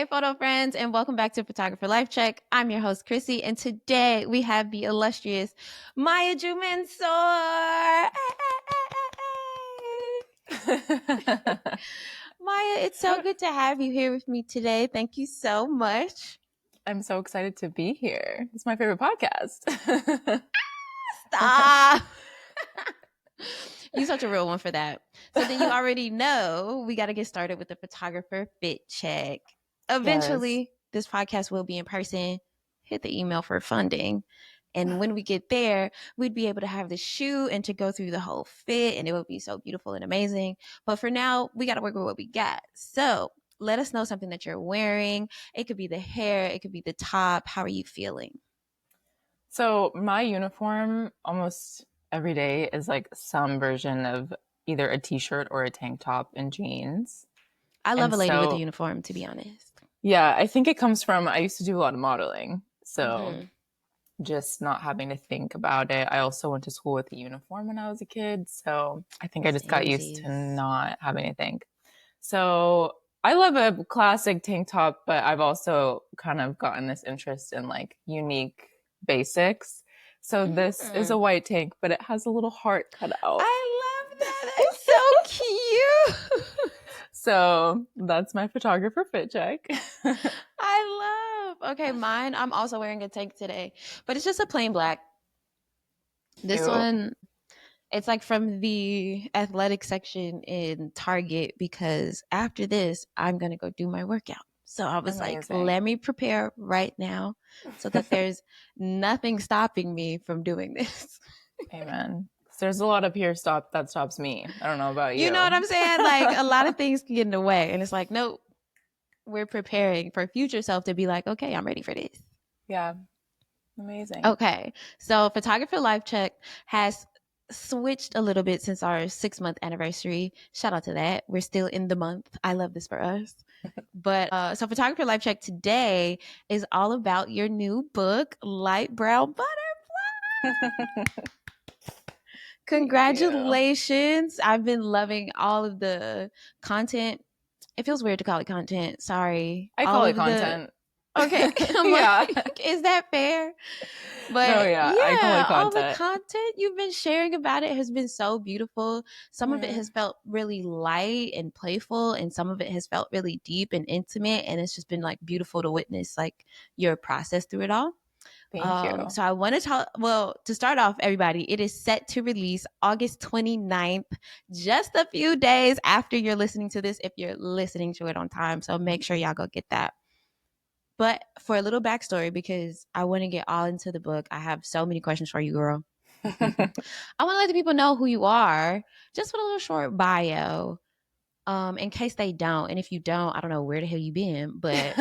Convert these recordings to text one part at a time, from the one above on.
Hey, photo friends, and welcome back to Photographer Life Check. I'm your host, Qurissy, and today we have the illustrious Maya June Mansour. Maya, it's so good to have you here with me today. Thank you so much. I'm so excited to be here. It's my favorite podcast. Stop. You're such a real one for that. So then you already know we got to get started with the photographer fit check. Eventually, this podcast will be in person. Hit the email for funding. And when we get there, we'd be able to have the shoot and to go through the whole fit, and it would be so beautiful and amazing. But for now, we got to work with what we got. So let us know something that you're wearing. It could be the hair, it could be the top. How are you feeling? So my uniform almost every day is like some version of either a t-shirt or a tank top and jeans. I love And a lady with a so, uniform, to be honest. yeah, I think it comes from I used to do a lot of modeling. So Mm-hmm. just not having to think about it. I also went to school with a uniform when I was a kid. So I think I just got used to Samesies. not having to think. So I love a classic tank top, but I've also kind of gotten this interest in like unique basics. So this is a white tank, but it has a little heart cut out. I love that. It's so cute. So that's my photographer fit check. I love. Okay, mine. I'm also wearing a tank today, but it's just a plain black. This Ew. one, it's like from the athletic section in Target because after this, I'm going to go do my workout. So I was like, Amazing. let me prepare right now so that there's nothing stopping me from doing this. Amen. There's a lot up here that stops me. I don't know about you. You know what I'm saying? Like a lot of things can get in the way. And it's like, nope, we're preparing for future self to be like, okay, I'm ready for this. Yeah. Amazing. Okay. So Photographer Life Check has switched a little bit since our 6-month anniversary. Shout out to that. We're still in the month. I love this for us. But so Photographer Life Check today is all about your new book, Light Brown Butterfly. Congratulations. I've been loving all of the content. It feels weird to call it content. Sorry. I All call it of content. okay. I'm Yeah. like, is that fair? But No, yeah, I call it yeah, all the content. content you've been sharing about it has been so beautiful. Some of it Yeah. has felt really light and playful, and some of it has felt really deep and intimate. And it's just been like beautiful to witness like your process through it all. Thank you. So I want to talk, well, to start off, everybody, it is set to release August 29th, just a few days after you're listening to this, if you're listening to it on time. So make sure y'all go get that. But for a little backstory, because I want to get all into the book, I have so many questions for you, girl. I want to let the people know who you are, just with a little short bio, in case they don't. And if you don't, I don't know where the hell you been. But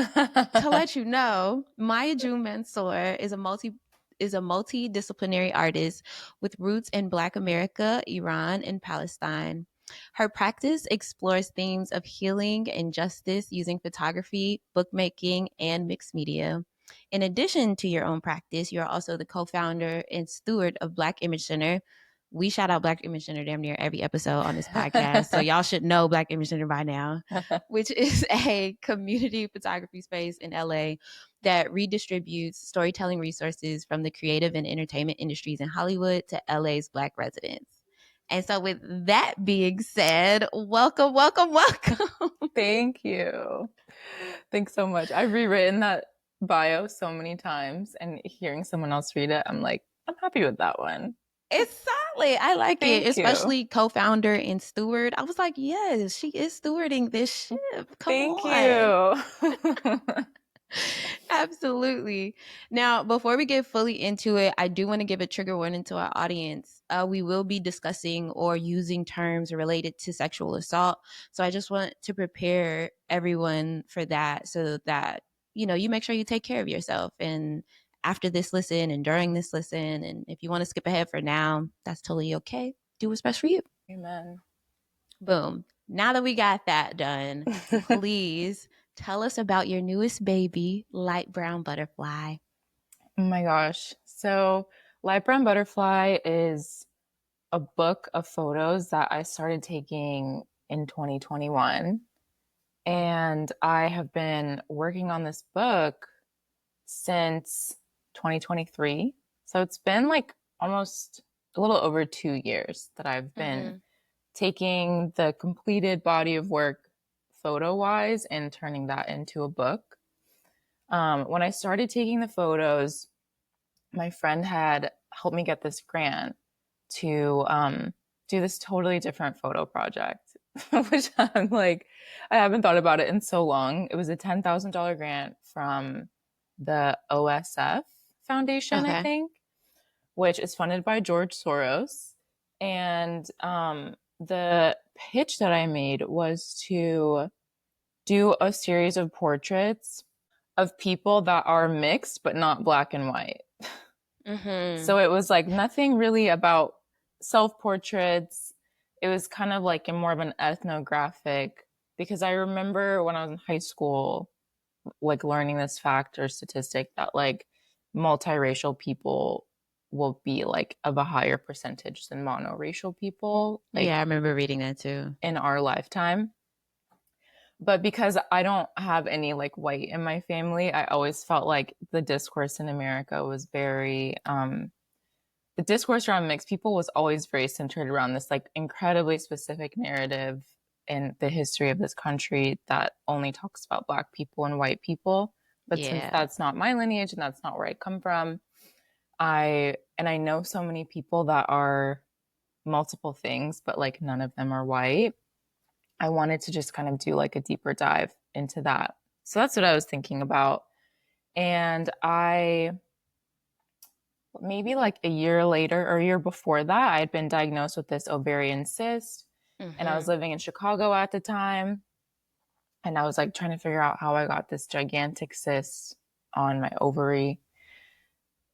to let you know, Maya June Mansour is a multidisciplinary artist with roots in Black America, Iran, and Palestine. Her practice explores themes of healing and justice using photography, bookmaking, and mixed media. In addition to your own practice, you're also the co-founder and steward of Black Image Center. We shout out Black Image Center damn near every episode on this podcast. So y'all should know Black Image Center by now, which is a community photography space in LA that redistributes storytelling resources from the creative and entertainment industries in Hollywood to LA's Black residents. And so, with that being said, welcome, welcome, welcome. Thank you. Thanks so much. I've rewritten that bio so many times, and hearing someone else read it, I'm like, I'm happy with that one. It's solid. I like it, Thank you. especially co-founder and steward. I was like, yes, she is stewarding this ship. Come Thank on. you. Absolutely. Now, before we get fully into it, I do want to give a trigger warning to our audience. We will be discussing or using terms related to sexual assault. So I just want to prepare everyone for that so that, you make sure you take care of yourself. And after this listen and during this listen, and if you want to skip ahead for now, that's totally okay. Do what's best for you. Amen. Boom. Now that we got that done, please tell us about your newest baby, Light Brown Butterfly. Oh my gosh. So, Light Brown Butterfly is a book of photos that I started taking in 2021. And I have been working on this book since 2023. So it's been like almost a little over 2 years that I've been Mhm. taking the completed body of work photo wise and turning that into a book. When I started taking the photos, my friend had helped me get this grant to do this totally different photo project, which I'm like, I haven't thought about it in so long. It was a $10,000 grant from the OSF Foundation, I Okay. think, which is funded by George Soros. And the pitch that I made was to do a series of portraits of people that are mixed but not black and white. So Mhm. it was like nothing really about self portraits. It was kind of like more of an ethnographic because I remember when I was in high school, like learning this fact or statistic that like multiracial people will be like of a higher percentage than monoracial people, Yeah, I like remember reading that too. in our lifetime. But because I don't have any like white in my family, I always felt like the discourse in America was very the discourse around mixed people was always very centered around this like incredibly specific narrative in the history of this country that only talks about black people and white people. But since Yeah. that's not my lineage and that's not where I come from, I know so many people that are multiple things, but like none of them are white. I wanted to just kind of do like a deeper dive into that. So that's what I was thinking about. And I maybe like a year later or a year before that, I had been diagnosed with this ovarian cyst. And I was Mhm. living in Chicago at the time. And I was like trying to figure out how I got this gigantic cyst on my ovary.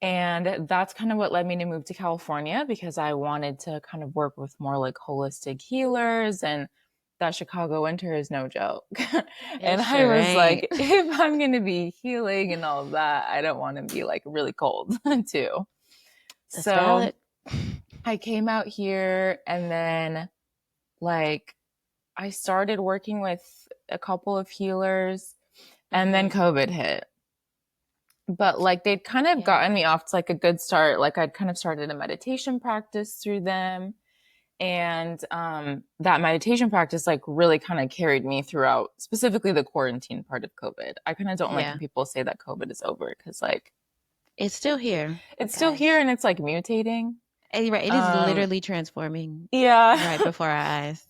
And that's kind of what led me to move to California because I wanted to kind of work with more like holistic healers. And that Chicago winter is no joke. It And I sure was ain't. like, if I'm going to be healing and all of that, I don't want to be like really cold too. That's So valid. I came out here and then like I started working with a couple of healers and then Mhm. COVID hit. But like they'd kind of Yeah. gotten me off to like a good start. Like I'd kind of started a meditation practice through them. And that meditation practice like really kind of carried me throughout specifically the quarantine part of COVID. I kind of don't like when Yeah. people say that COVID is over because like It's still here, it's still here guys. and it's like mutating. Right. It is Um literally transforming right yeah. before our eyes.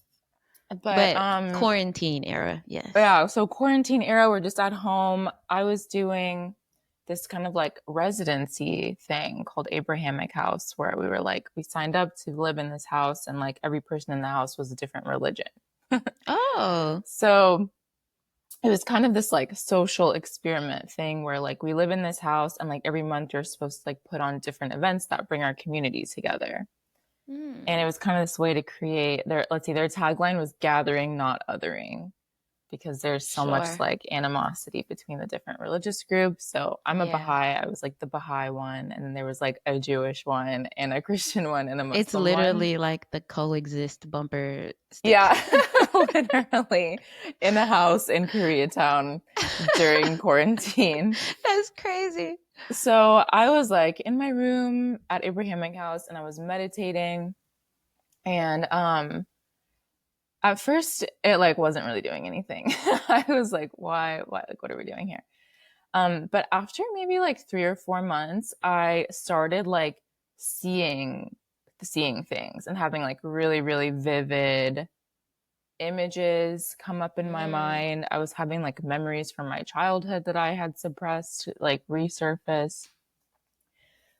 But But quarantine era, yes. yeah, so quarantine era, we're just at home. I was doing this kind of like residency thing called Abrahamic House, where we were like, we signed up to live in this house, and like every person in the house was a different religion. Oh, So it was kind of this like social experiment thing where like we live in this house, and like every month you're supposed to like put on different events that bring our community together. And it mm, was kind of this way to create their, let's see, their tagline was gathering, not othering because there's so much sure. like animosity between the different religious groups. So I'm a Yeah. Baha'i. I was like the Baha'i one, and then there was like a Jewish one, and a Christian one, and a It's Muslim one. literally like the coexist bumper sticker. Yeah, literally in a house in Koreatown during quarantine. That's crazy. So I was like in my room at Abrahamic House, and I was meditating, and at first it like wasn't really doing anything. I was like, why, like, what are we doing here? But after maybe like 3 or 4 months, I started like seeing seeing things and having like really, really vivid images come up in my Mm, mind. I was having like memories from my childhood that I had suppressed, like resurface.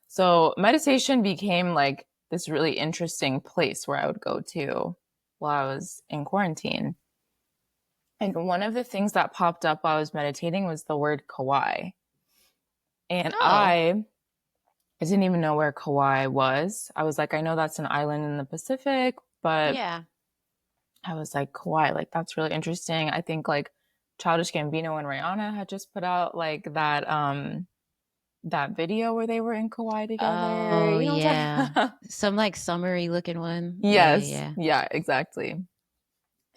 So meditation became like this really interesting place where I would go to while I was in quarantine. And one of the things that popped up while I was meditating was the word Kauai. And oh, I didn't even know where Kauai was. I was like, I know that's an island in the Pacific, but yeah. I was like, Kauai, like that's really interesting. I think like Childish Gambino and Rihanna had just put out like that video where they were in Kauai together. Oh, You know what I'm talking yeah. about? Some like summery looking one. Yeah, Yes. yeah. Yeah, exactly.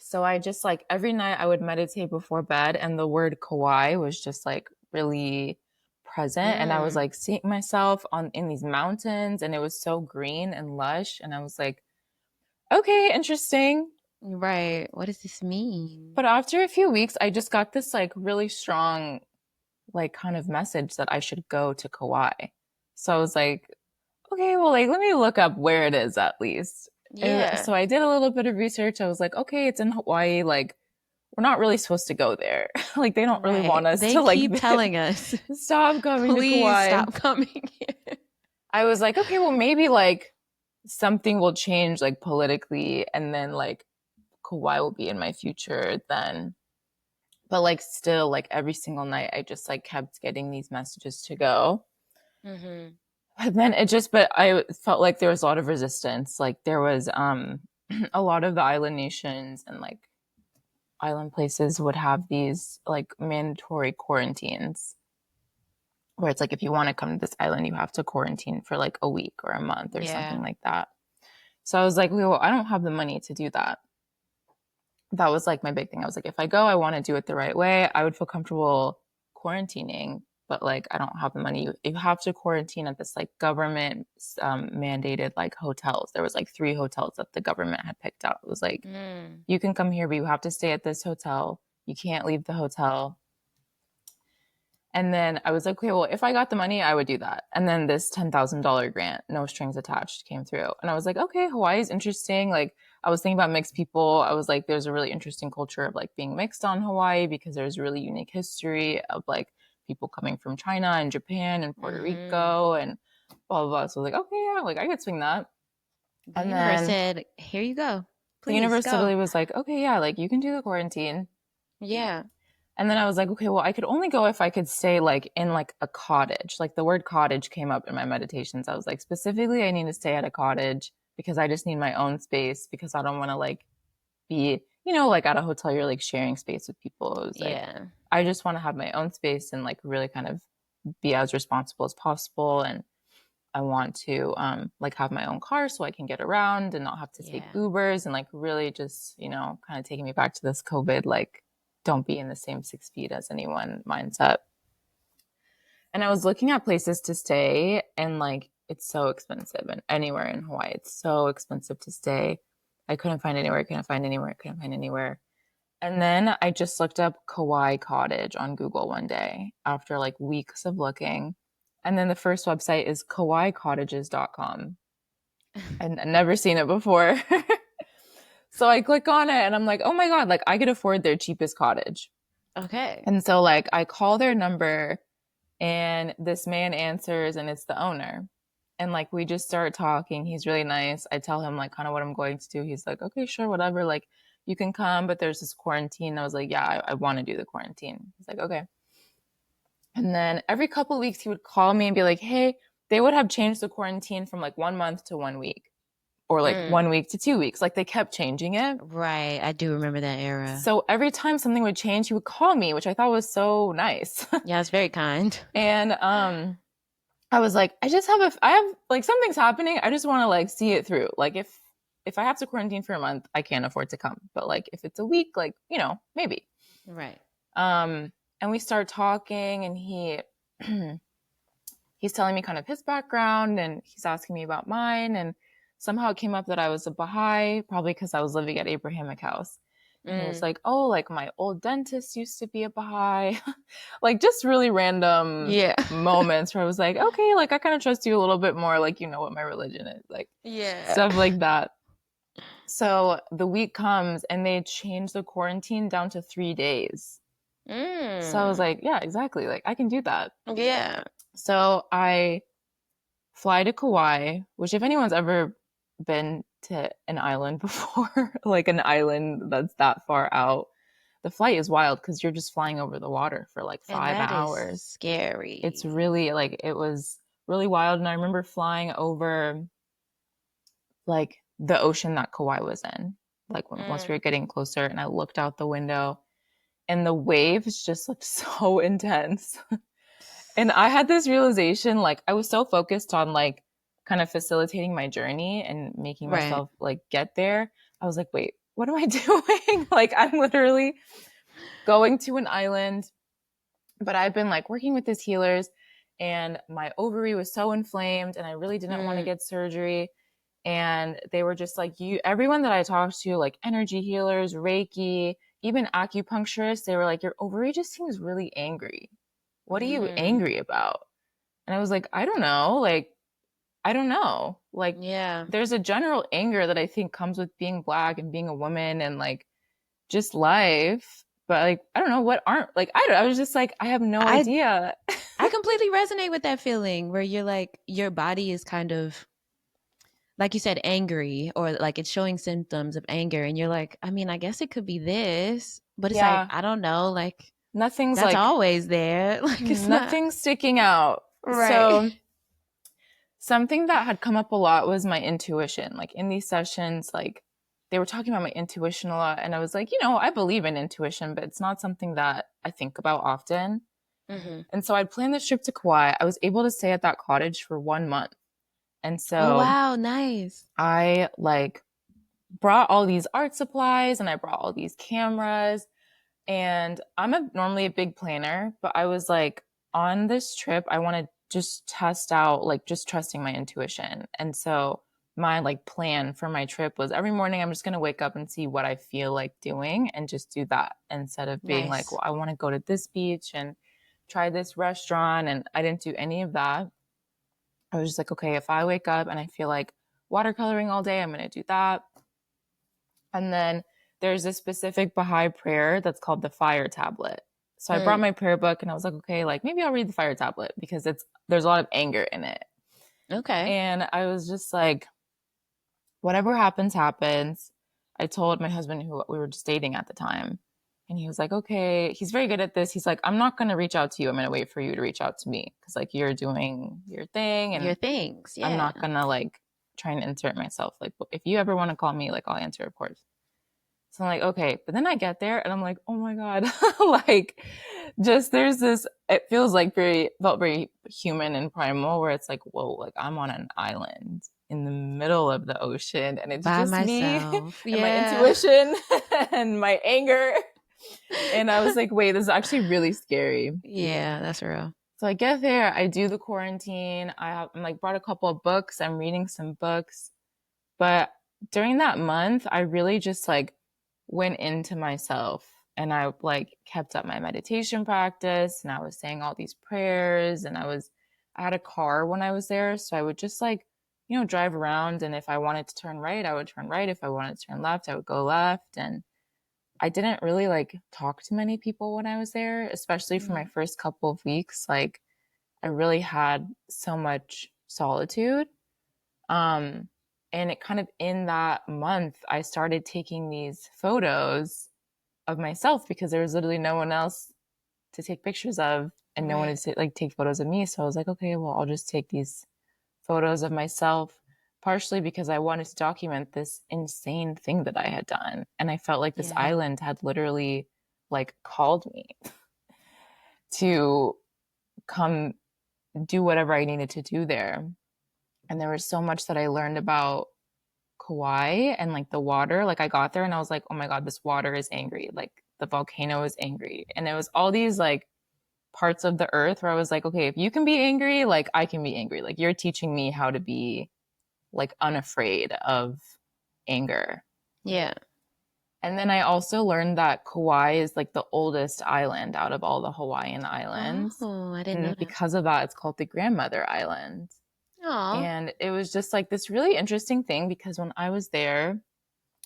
So I just like every night I would meditate before bed, and the word Kauai was just like really present. And I was Mm, like seeing myself on in these mountains, and it was so green and lush. And I was like, okay, interesting. right. What does this mean? But after a few weeks, I just got this like really strong, like kind of message that I should go to Kauai. So I was like, okay, well, like let me look up where it is at least. And Yeah, so I did a little bit of research. I was like, okay, it's in Hawaii. Like we're not really supposed to go there. Like they don't really right. want us They to like keep telling us, stop coming to please Kauai. stop coming here. I was like, okay, well maybe like something will change like politically and then like Kauai will be in my future then. But like still like every single night I just like kept getting these messages to go. Hmm. But then it just but I felt like there was a lot of resistance. Like there was a lot of the island nations and like island places would have these like mandatory quarantines where it's like if you want to come to this island you have to quarantine for like a week or a month or something Yeah. like that. So I was like, well, I don't have the money to do that. That was like my big thing. I was like, if I go, I want to do it the right way. I would feel comfortable quarantining, but like I don't have the money. You have to quarantine at this like government mandated like hotels. There was like three hotels that the government had picked out. It was like, Mm. you can come here, but you have to stay at this hotel. You can't leave the hotel. And then I was like, okay, well, if I got the money, I would do that. And then this $10,000 grant, no strings attached, came through. And I was like, okay, Hawaii is interesting. Like, I was thinking about mixed people. I was like, there's a really interesting culture of like being mixed on Hawaii because there's really unique history of like people coming from China and Japan and Puerto Hmm. Rico and blah, blah, blah. So I was like, okay, yeah, like I could swing that. The And universe then said, "Here you go. the Please universe go." literally was like, okay, yeah, like you can do the quarantine. Yeah. And then I was like, okay, well, I could only go if I could stay like in like a cottage. Like the word cottage came up in my meditations. I was like, specifically, I need to stay at a cottage because I just need my own space because I don't want to like be, like at a hotel, you're like sharing space with people. It was like, Yeah. I just want to have my own space and like really kind of be as responsible as possible. And I want to like have my own car so I can get around and not have to take Yeah. Ubers and like really just, kind of taking me back to this COVID, like don't be in the same 6 feet as anyone mindset. And I was looking at places to stay and like it's so expensive and anywhere in Hawaii, it's so expensive to stay. I couldn't find anywhere, I couldn't find anywhere, I couldn't find anywhere. And then I just looked up Kauai Cottage on Google one day after like weeks of looking. And then the first website is kawaicottages.com. And I'd never seen it before. So I click on it and I'm like, oh my God, like I could afford their cheapest cottage. Okay. And so like I call their number and this man answers and it's the owner. And like we just start talking. He's really nice. I tell him like kind of what I'm going to do. He's like, okay, sure, whatever. Like you can come, but there's this quarantine. I was like, yeah, I want to do the quarantine. He's like, okay. And then every couple of weeks he would call me and be like, hey, they would have changed the quarantine from like 1 month to 1 week or like Mm. 1 week to 2 weeks. Like they kept changing it. Right. I do remember that era. So every time something would change, he would call me, which I thought was so nice. Yeah, it's very kind. And I was like, I have like something's happening. I just want to like see it through. Like if I have to quarantine for a month, I can't afford to come. But like if it's a week, like, maybe. Right. Um and we start talking and he's telling me kind of his background and he's asking me about mine and somehow it came up that I was a Baha'i, probably because I was living at Abrahamic House. And he was Mm. like, oh, like my old dentist used to be a Baha'i. Like just really random Yeah. moments where I was like, okay, like I kind of trust you a little bit more, like you know what my religion is, like Yeah. stuff like that. So the week comes and they change the quarantine down to 3 days. So I was Mm. like, yeah, exactly. Like I can do that. Yeah. So I fly to Kauai, which if anyone's ever been to an island before, like an island that's that far out, the flight is wild because you're just flying over the water for like And five that is hours. It's scary. really like it was really wild. And I remember flying over like the ocean that Kauai was in, like once we Mm. were getting closer, and I looked out the window and the waves just looked so intense. And I had this realization, like I was so focused on like kind of facilitating my journey and making Right. myself like get there. I was like, wait, what am I doing? Like, I'm literally going to an island, but I've been like working with these healers, and my ovary was so inflamed, and I really didn't want to Mm, get surgery. And they were just like, everyone that I talked to, like energy healers, Reiki, even acupuncturists, they were like, your ovary just seems really angry. What are you mm, angry about? And I was like, I don't know. Like, I don't know. Like, yeah. there's a general anger that I think comes with being Black and being a woman and like just life. But like, I don't know what aren't like, I don't, I was just like, I have no I idea. I completely resonate with that feeling where you're like your body is kind of like you said angry or like it's showing symptoms of anger and you're like, I mean, I guess it could be this, but it's like Yeah. I don't know, like Nothing's that's like, always there. Like it's not nothing's sticking out. right. So, something that had come up a lot was my intuition. Like in these sessions, like they were talking about my intuition a lot. And I was like, I believe in intuition, but it's not something that I think about often. Mhm. And so I'd planned this trip to Kauai. I was able to stay at that cottage for 1 month. And Oh so wow, nice. I like brought all these art supplies and I brought all these cameras. And normally a big planner, but I was like, on this trip, I want to just test out, like, just trusting my intuition. And so my like plan for my trip was every morning I'm just going to wake up and see what I feel like doing and just do that instead of being like, Nice. well, I want to go to this beach and try this restaurant. And I didn't do any of that. I was just like, okay, if I wake up and I feel like watercoloring all day, I'm going to do that. And then there's a specific Baha'i prayer that's called the fire tablet. So I brought Mm, my prayer book and I was like, okay, like maybe I'll read the fire tablet because there's a lot of anger in it. okay. And I was just like, whatever happens, happens. I told my husband who we were just dating at the time. And he was like, okay, he's very good at this. He's like, I'm not going to reach out to you. I'm going to wait for you to reach out to me because like you're doing your thing Your and things, I'm yeah. not going to like try and insert myself. Like if you ever want to call me, like I'll answer, of course. So I'm like, okay. But then I get there and I'm like, oh my God. Like, just there's this, it feels like felt very human and primal where it's like, whoa, like I'm on an island in the middle of the ocean and it's By just me myself. and my Yeah. intuition and my anger. And I was like, wait, this is actually really scary. Yeah, that's real. So I get there, I do the quarantine. I'm like brought a couple of books. I'm reading some books. But during that month, I really just like went into myself and I like kept up my meditation practice and I was saying all these prayers and I had a car when I was there. So I would just like, drive around. And if I wanted to turn right, I would turn right. If I wanted to turn left, I would go left. And I didn't really like talk to many people when I was there, especially for my Mm, first couple of weeks. Like I really had so much solitude. Um, and it kind of in that month, I started taking these photos of myself because there was literally no one else to take pictures of and no one right. to like take photos of me. So I was like, okay, well, I'll just take these photos of myself, partially because I wanted to document this insane thing that I had done. And I felt like this Yeah. island had literally like called me to come do whatever I needed to do there. And there was so much that I learned about Kauai and like the water. Like I got there and I was like, oh my God, this water is angry. Like the volcano is angry. And it was all these like parts of the earth where I was like, okay, if you can be angry, like I can be angry. Like you're teaching me how to be like unafraid of anger. Yeah. And then I also learned that Kauai is like the oldest island out of all the Hawaiian islands. Oh, I didn't know And that. because of that, it's called the Grandmother Island. Oh. And it was just like this really interesting thing because when I was there,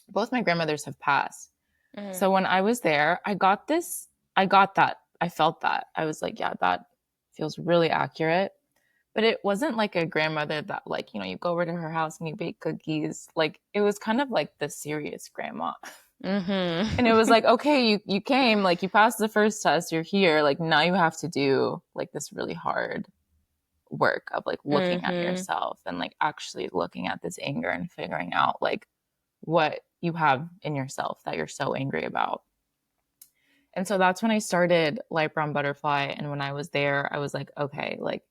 both my grandmothers have passed. Mm, So when I was there, I got that. I felt that. I was like, yeah, that feels really accurate. But it wasn't like a grandmother that, like, you go over to her house and you bake cookies. Like, it was kind of like the serious grandma. And it was mm-hmm. like, okay, you came, like, you passed the first test, you're here. Like, now you have to do, like, this really hard work of, like, looking at Mm-hmm. yourself and, like, actually looking at this anger and figuring out, like, what you have in yourself that you're so angry about. And so that's when I started Light Brown Butterfly. And when I was there, I was like, okay, like,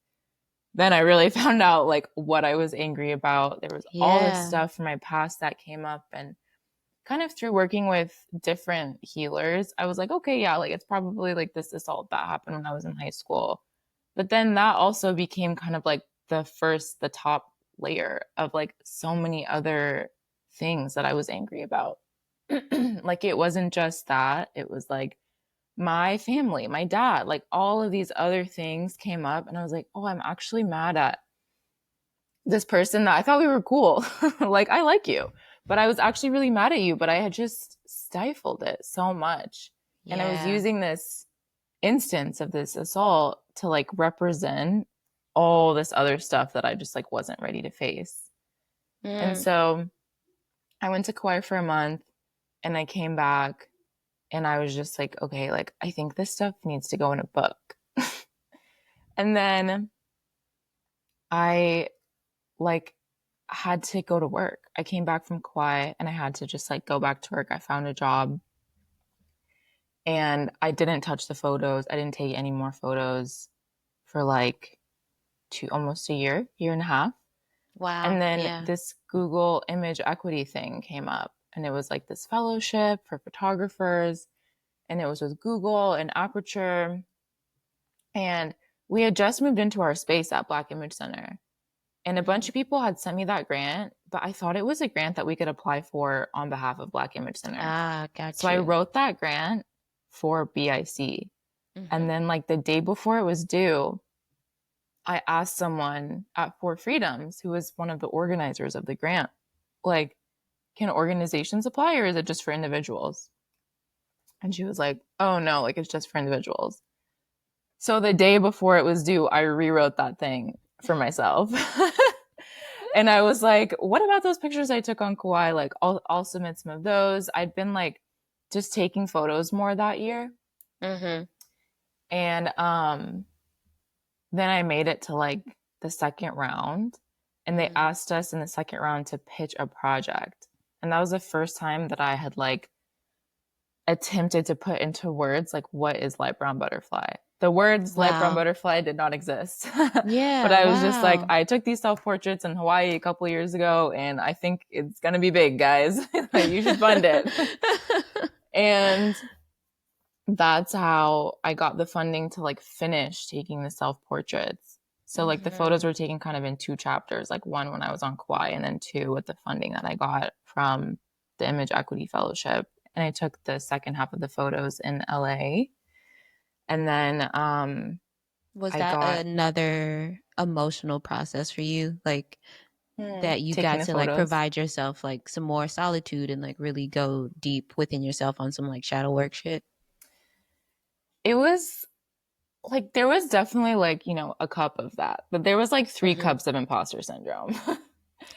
then I really found out like what I was angry about. There was all this Yeah. stuff from my past that came up. And kind of through working with different healers, I was like, okay, yeah, like it's probably like this assault that happened when I was in high school. But then that also became kind of like the top layer of like so many other things that I was angry about. Like it wasn't just that, it was like my family, my dad, like all of these other things came up. And I was like, oh, I'm actually mad at this person that I thought we were cool. Like, I like you, but I was actually really mad at you, but I had just stifled it so much. And I was Yeah. using this instance of this assault to like represent all this other stuff that I just like wasn't ready to face. And Mm. so I went to Kauai for a month and I came back and I was just like, okay, like I think this stuff needs to go in a book. And then I like had to go to work. I came back from Kauai and I had to just like go back to work. I found a job and I didn't touch the photos. I didn't take any more photos for like almost a year and a half. Wow. And then Yeah. this Google image equity thing came up and it was like this fellowship for photographers and it was with Google and Aperture. And we had just moved into our space at Black Image Center. And a bunch Mhm. of people had sent me that grant, but I thought it was a grant that we could apply for on behalf of Black Image Center. Ah, So got I you. wrote that grant for BIC. And Mhm. then, like, the day before it was due, I asked someone at Four Freedoms, who was one of the organizers of the grant, like, can organizations apply or is it just for individuals? And she was like, oh no, like, it's just for individuals. So the day before it was due, I rewrote that thing for myself. And I was like, what about those pictures I took on Kauai? Like, I'll submit some of those. I'd been like just taking photos more that year. Mhm. And then I made it to like the second round. And they Mhm. asked us in the second round to pitch a project. And that was the first time that I had like attempted to put into words like what is light brown butterfly. The words light brown Wow. butterfly did not exist. But Yeah. I was just like, Wow. I took these self portraits in Hawaii a couple years ago and I think it's gonna be big, guys. You should fund it. And that's how I got the funding to like finish taking the self portraits. So like the photos Mhm. were taken kind of in two chapters, like one when I was on Kauai and then two with the funding that I got from the Image Equity Fellowship. And I took the second half of the photos in LA. And then Was I that got another emotional process for you? Like that you taking got the to like photos. provide yourself like some more solitude and like really go deep within yourself on some like shadow work shit? It was like there was definitely like, a cup of that, but there was like three Mhm. cups of imposter syndrome.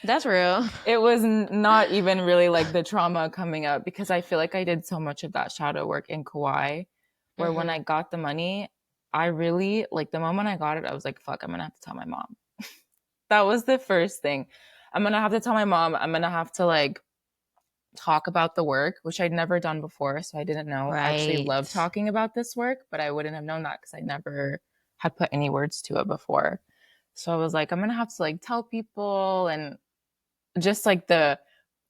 That's real. It was not even really like the trauma coming up because I feel like I did so much of that shadow work in Kauai where when I Mhm. got the money, I really like the moment I got it, I was like, fuck, I'm gonna have to tell my mom. That was the first thing. I'm gonna have to tell my mom. I'm gonna have to like talk about the work, which I'd never done before. So I didn't know. I actually love Right. talking about this work, but I wouldn't have known that because I never had put any words to it before. So I was like, I'm gonna have to like tell people and just like the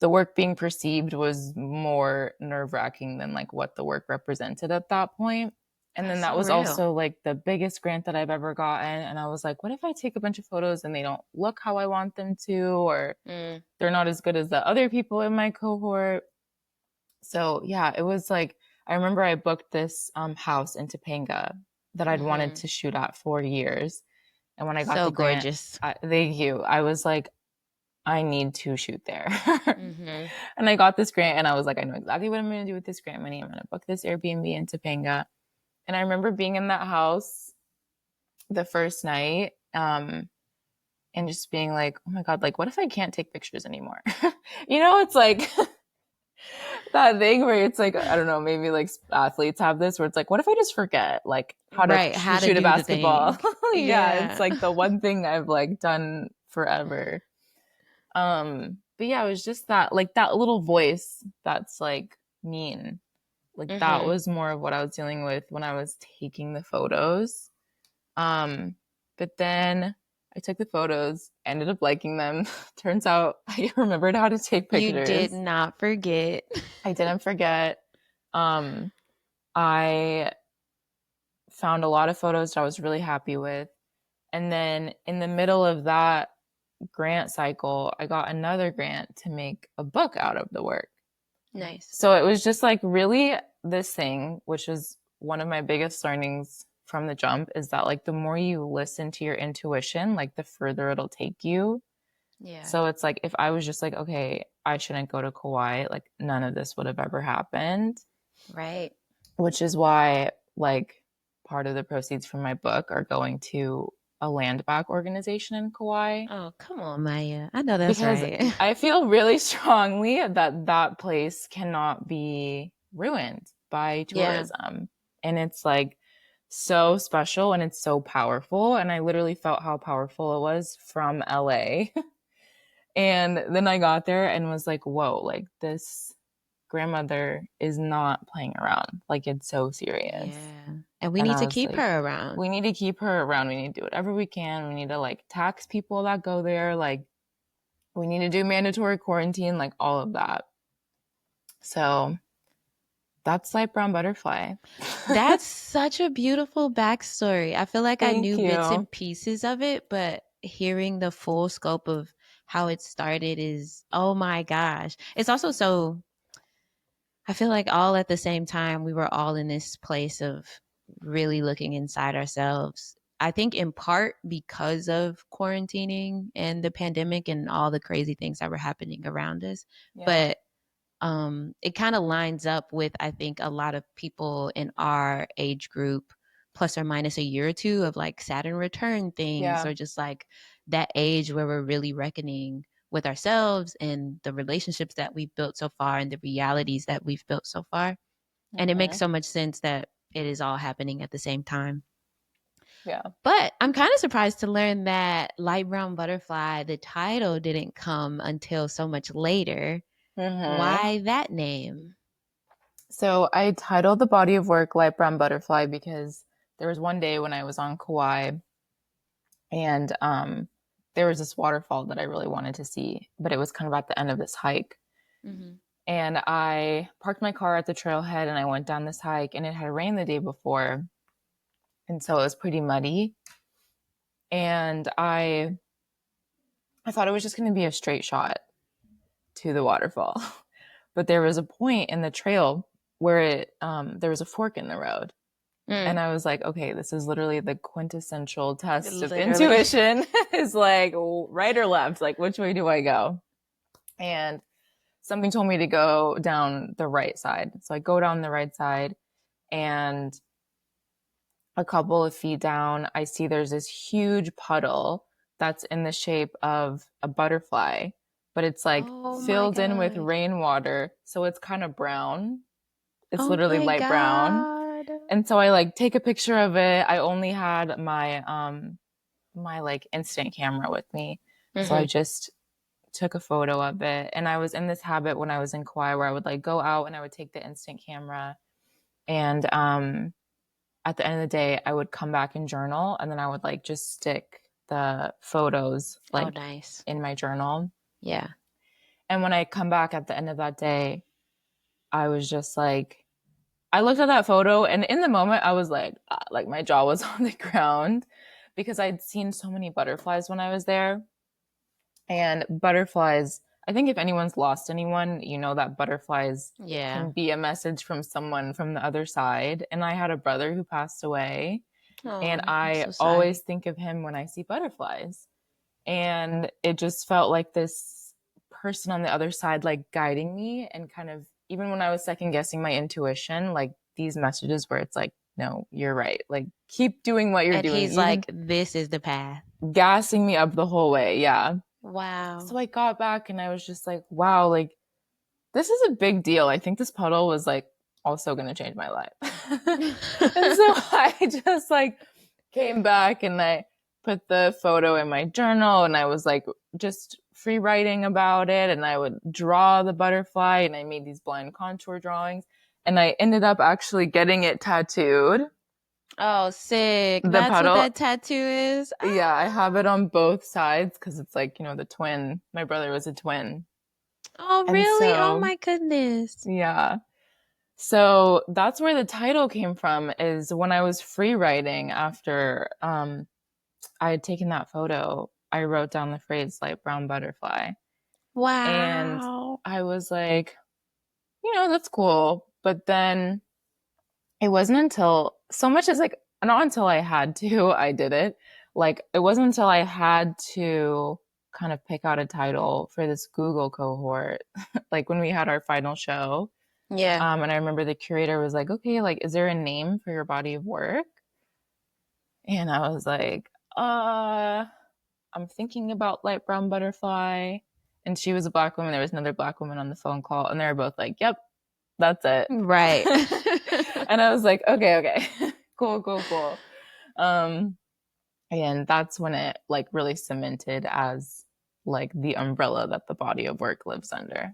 work being perceived was more nerve-wracking than like what the work represented at that point. And then That's that so was real. also like the biggest grant that I've ever gotten. And I was like, what if I take a bunch of photos and they don't look how I want them to, or Mm. they're not as good as the other people in my cohort? So yeah, it was like I remember I booked this house in Topanga that I'd wanted Mhm. to shoot at for years. And when I got So the grant, gorgeous. thank you. I was like, I need to shoot there. Mhm. And I got this grant and I was like, I know exactly what I'm going to do with this grant money. I'm going to book this Airbnb in Topanga. And I remember being in that house the first night and just being like, oh my God, like, what if I can't take pictures anymore? It's like that thing where it's like, I don't know, maybe like athletes have this where it's like, what if I just forget like how to Right. How to shoot a do the basketball? thing. Yeah, it's Yeah. like the one thing I've like done forever. But yeah, it was just that like that little voice that's like mean. Like that Mhm. was more of what I was dealing with when I was taking the photos. Um, but then I took the photos, ended up liking them. Turns out I remembered how to take You did pictures. not forget. I didn't forget. Um, I found a lot of photos that I was really happy with. And then in the middle of that grant cycle, I got another grant to make a book out of the work. Nice. So it was just like really this thing, which was one of my biggest learnings from the jump, is that like the more you listen to your intuition, like the further it'll take you. Yeah. So it's like if I was just like, okay, I shouldn't go to Kauai, like none of this would have ever happened, Right. which is why like part of the proceeds from my book are going to a land back organization in Kauai Oh, come on, Maya. I know that's because right. I feel really strongly that that place cannot be ruined by Yeah. tourism. And it's like so special and it's so powerful. And I literally felt how powerful it was from LA. And then I got there and was like, whoa, like this grandmother is not playing around. Like it's so serious. Yeah. And we And need I to was keep like, her around. we need to keep her around. We need to do whatever we can. We need to like tax people that go there. Like we need to do mandatory quarantine, like all of that. So that's Light Brown Butterfly. That's such a beautiful backstory. I feel like I Thank knew bits you. and pieces of it, but hearing the full scope of how it started is, oh my gosh. It's also so, I feel like all at the same time, we were all in this place of really looking inside ourselves. I think in part because of quarantining and the pandemic and all the crazy things that were happening around us. Yeah. But it kind of lines up with, I think, a lot of people in our age group, plus or minus a year or two of like Saturn return things, Yeah. or just like that age where we're really reckoning with ourselves and the relationships that we've built so far and the realities that we've built so far. And it makes Hmm. so much sense that it is all happening at the same time. Yeah. But I'm kind of surprised to learn that Light Brown Butterfly, the title didn't come until so much later. Hmm. Why that name? So I titled the body of work Light Brown Butterfly because there was one day when I was on Kauai and there was this waterfall that I really wanted to see, but it was kind of at the end of this hike. Hmm. And I parked my car at the trailhead and I went down this hike and it had rained the day before. And so it was pretty muddy. And I thought it was just going to be a straight shot to the waterfall. But there was a point in the trail where there was a fork in the road. And Mm, I was like, okay, this is literally the quintessential test of literally. intuition. Is like right or left, like which way do I go? And something told me to go down the right side. So I go down the right side and a couple of feet down, I see there's this huge puddle that's in the shape of a butterfly, but it's like Oh my filled in with gosh. rainwater. So it's kind of brown. It's Oh literally my light brown. God. And so I like take a picture of it. I only had my like instant camera with me. So I Hmm. just took a photo of it. And I was in this habit when I was in Kauai where I would like go out and I would take the instant camera and at the end of the day, I would come back and journal and then I would like just stick the photos Oh, like nice. in my journal. Yeah. And when I come back at the end of that day, I was just like, I looked at that photo and in the moment I was like my jaw was on the ground because I'd seen so many butterflies when I was there. And butterflies, I think if anyone's lost anyone, you know that butterflies Yeah. can be a message from someone from the other side. And I had a brother who passed away. And Oh, I'm I so always sorry. think of him when I see butterflies. And it just felt like this person on the other side, like guiding me and kind of, even when I was second guessing my intuition, like these messages where it's like, no, you're right. Like, keep doing what you're And doing, he's even like, this is the path. gassing me up the whole way. Yeah. Wow. So I got back and I was just like, wow, like, this is a big deal. I think this puddle was like also going to change my life. And so I just like came back and I put the photo in my journal and I was like just free writing about it and I would draw the butterfly and I made these blind contour drawings and I ended up actually getting it tattooed. Oh, sick. The That's what puddle. that tattoo is. Yeah, I have Ah. it on both sides because it's like, the twin. My brother was a twin. Oh, And really? Oh so, my goodness. yeah. So that's where the title came from is when I was free writing after I had taken that photo, I wrote down the phrase light brown butterfly. And Wow. I was like, that's cool. But then it wasn't until so much as like not until I had to, I did it. Like it wasn't until I had to kind of pick out a title for this Google cohort, like when we had our final show. Yeah. And I remember the curator was like, okay, like, is there a name for your body of work? And I was like, I'm thinking about light brown butterfly. And she was a black woman. There was another black woman on the phone call, and they were both like, yep, that's it. Right. And I was like, okay, cool, cool, cool. Um, and that's when it like really cemented as like the umbrella that the body of work lives under.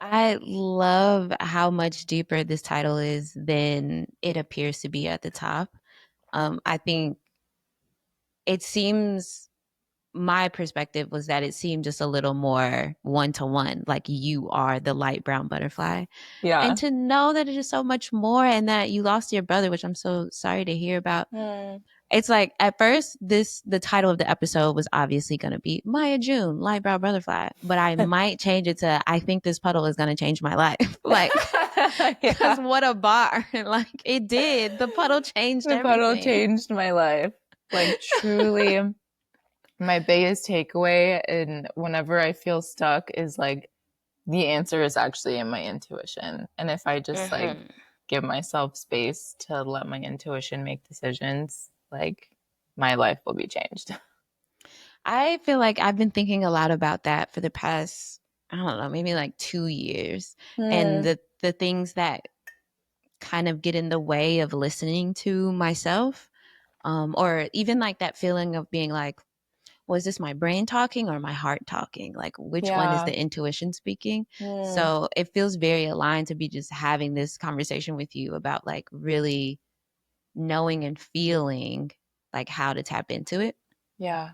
I love how much deeper this title is than it appears to be at the top. I think it seems my perspective was that it seemed just a little more one to one, like you are the light brown butterfly. And Yeah. to know that it is so much more and that you lost your brother, which I'm so sorry to hear about. Mm. It's like at first the title of the episode was obviously going to be Maya June, light brown butterfly, but I might change it to I think this puddle is going to change my life. Like, because Yeah. what a bar. Like it did. The puddle changed The puddle everything. changed my life. Like truly my biggest takeaway and whenever I feel stuck is like the answer is actually in my intuition. And if I just like Hmm. give myself space to let my intuition make decisions, like my life will be changed. I feel like I've been thinking a lot about that for the past, I don't know, maybe like 2 years. And Hmm. the things that kind of get in the way of listening to myself. Or even like that feeling of being like, was this my brain talking or my heart talking? Like, which one is Yeah. the intuition speaking? Hmm. So it feels very aligned to be just having this conversation with you about like really knowing and feeling like how to tap into it, Yeah.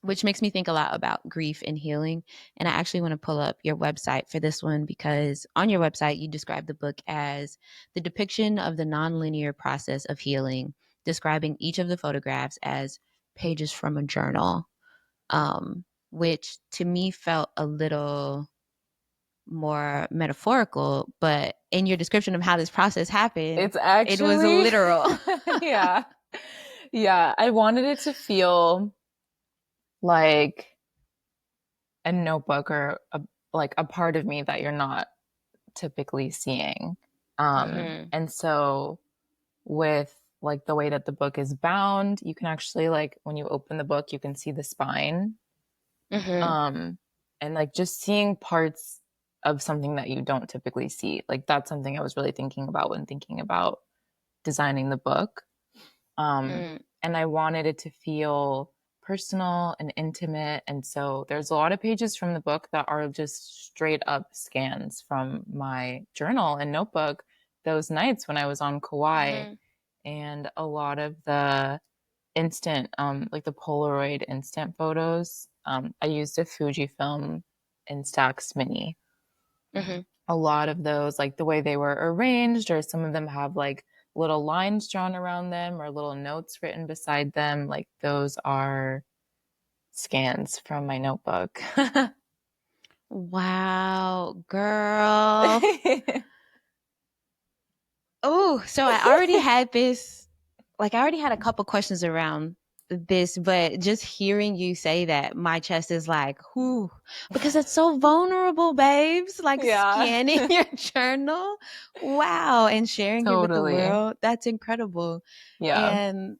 which makes me think a lot about grief and healing. And I actually want to pull up your website for this one because on your website, you describe the book as the depiction of the nonlinear process of healing, describing each of the photographs as pages from a journal, which to me felt a little more metaphorical. But in your description of how this process happened, It's it was actually, literal. yeah. Yeah. I wanted it to feel like a notebook or like a part of me that you're not typically seeing. Hmm. And so with like the way that the book is bound, you can actually like when you open the book, you can see the spine. Hmm. Um, and like just seeing parts of something that you don't typically see. Like that's something I was really thinking about when thinking about designing the book. Um, Mm. and I wanted it to feel personal and intimate. And so there's a lot of pages from the book that are just straight up scans from my journal and notebook those nights when I was on Kauai. Hmm. And a lot of the instant, like the Polaroid instant photos, I used a Fujifilm Instax Mini. Hmm. A lot of those, like the way they were arranged, or some of them have like little lines drawn around them or little notes written beside them. Like those are scans from my notebook. Wow, girl. Oh, so I already had this, like, I already had a couple questions around this, but just hearing you say that, my chest is like, whew, because it's so vulnerable, babes. Like, Yeah, scanning your journal. Wow. And sharing it with the totally. world. That's incredible. Yeah. And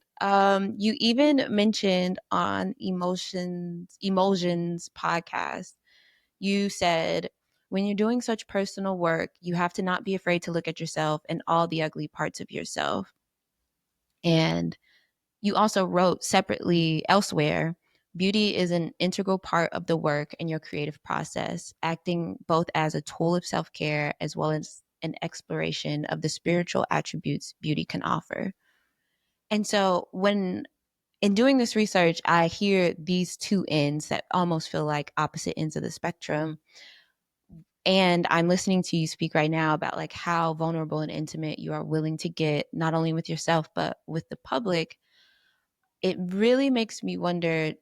you even mentioned on Emulsions podcast, you said, when you're doing such personal work, you have to not be afraid to look at yourself and all the ugly parts of yourself. And you also wrote separately elsewhere, beauty is an integral part of the work and your creative process, acting both as a tool of self care as well as an exploration of the spiritual attributes beauty can offer. And so when in doing this research, I hear these two ends that almost feel like opposite ends of the spectrum. And I'm listening to you speak right now about like how vulnerable and intimate you are willing to get, not only with yourself, but with the public. It really makes me wonder,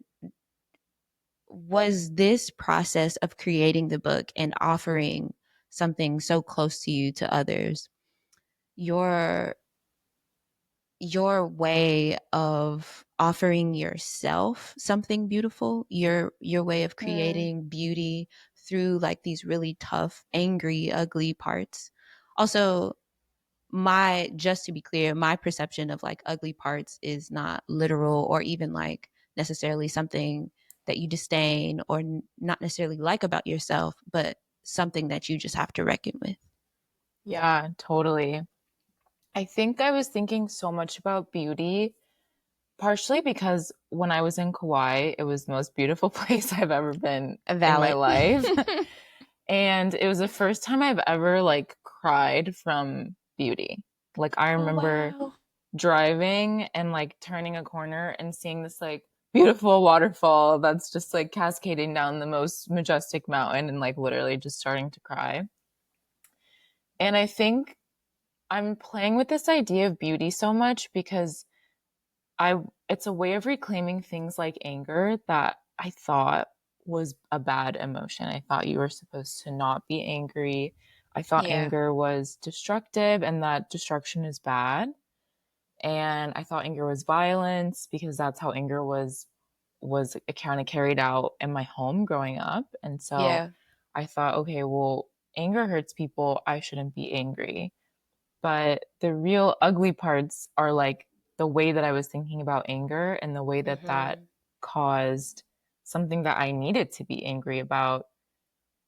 was this process of creating the book and offering something so close to you to others your your way of offering yourself something beautiful, your way of Mm. creating beauty through like these really tough, angry, ugly parts? Also, my just to be clear, my perception of like ugly parts is not literal or even like necessarily something that you disdain or not necessarily like about yourself, but something that you just have to reckon with. Yeah, totally. I think I was thinking so much about beauty, partially because when I was in Kauai, it was the most beautiful place I've ever been in my Valid. life. And it was the first time I've ever like cried from beauty. Like I Oh remember wow. driving and like turning a corner and seeing this like beautiful waterfall that's just like cascading down the most majestic mountain and like literally just starting to cry. And I think I'm playing with this idea of beauty so much because I it's a way of reclaiming things like anger that I thought was a bad emotion. I thought you were supposed to not be angry. I thought Yeah. anger was destructive and that destruction is bad. And I thought anger was violence because that's how anger was kind of carried out in my home growing up. And so Yeah. I thought, okay, well, anger hurts people. I shouldn't be angry. But the real ugly parts are like the way that I was thinking about anger and the way that that Mhm. caused something that I needed to be angry about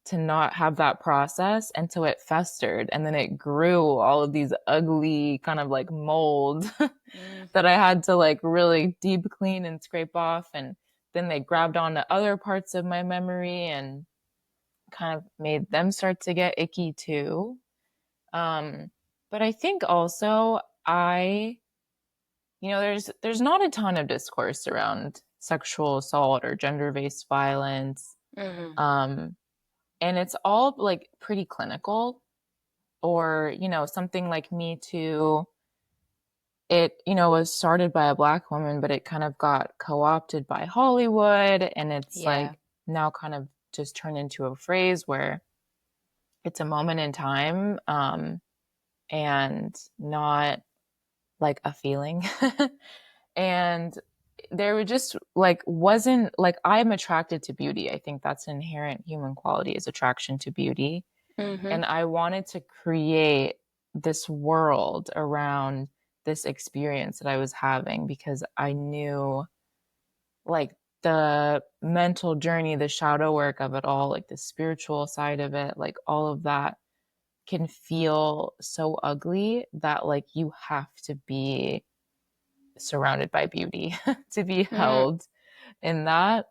to not have that process. And so it festered and then it grew all of these ugly kind of like mold Mm. that I had to like really deep clean and scrape off. And then they grabbed onto other parts of my memory and kind of made them start to get icky too. Um, but I think also there's not a ton of discourse around sexual assault or gender-based violence. Mhm. Um, and it's all like pretty clinical or, something like Me Too. It, was started by a black woman, but it kind of got co-opted by Hollywood and it's Yeah. like now kind of just turned into a phrase where it's a moment in time, and not like a feeling. And there were just like wasn't like I'm attracted to beauty. I think that's an inherent human quality is attraction to beauty. Mhm. And I wanted to create this world around this experience that I was having because I knew like the mental journey, the shadow work of it all, like the spiritual side of it, like all of that can feel so ugly that like you have to be surrounded by beauty to be Mm. held in that.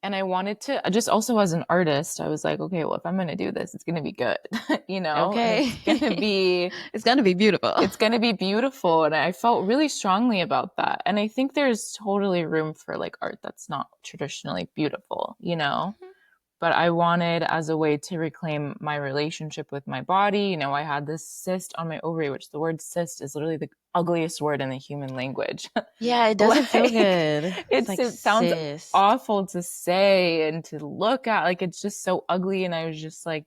And I wanted to just also as an artist, I was like, okay, well, if I'm going to do this, it's going to be good, and Okay. It's gonna be beautiful. it's going to be beautiful. And I felt really strongly about that. And I think there's totally room for like art that's not traditionally beautiful. Mhm. But I wanted as a way to reclaim my relationship with my body. I had this cyst on my ovary, which the word cyst is literally the ugliest word in the human language. Yeah, it doesn't feel Like good. It's like it sounds cyst. awful to say and to look at. Like it's just so ugly. And I was just like,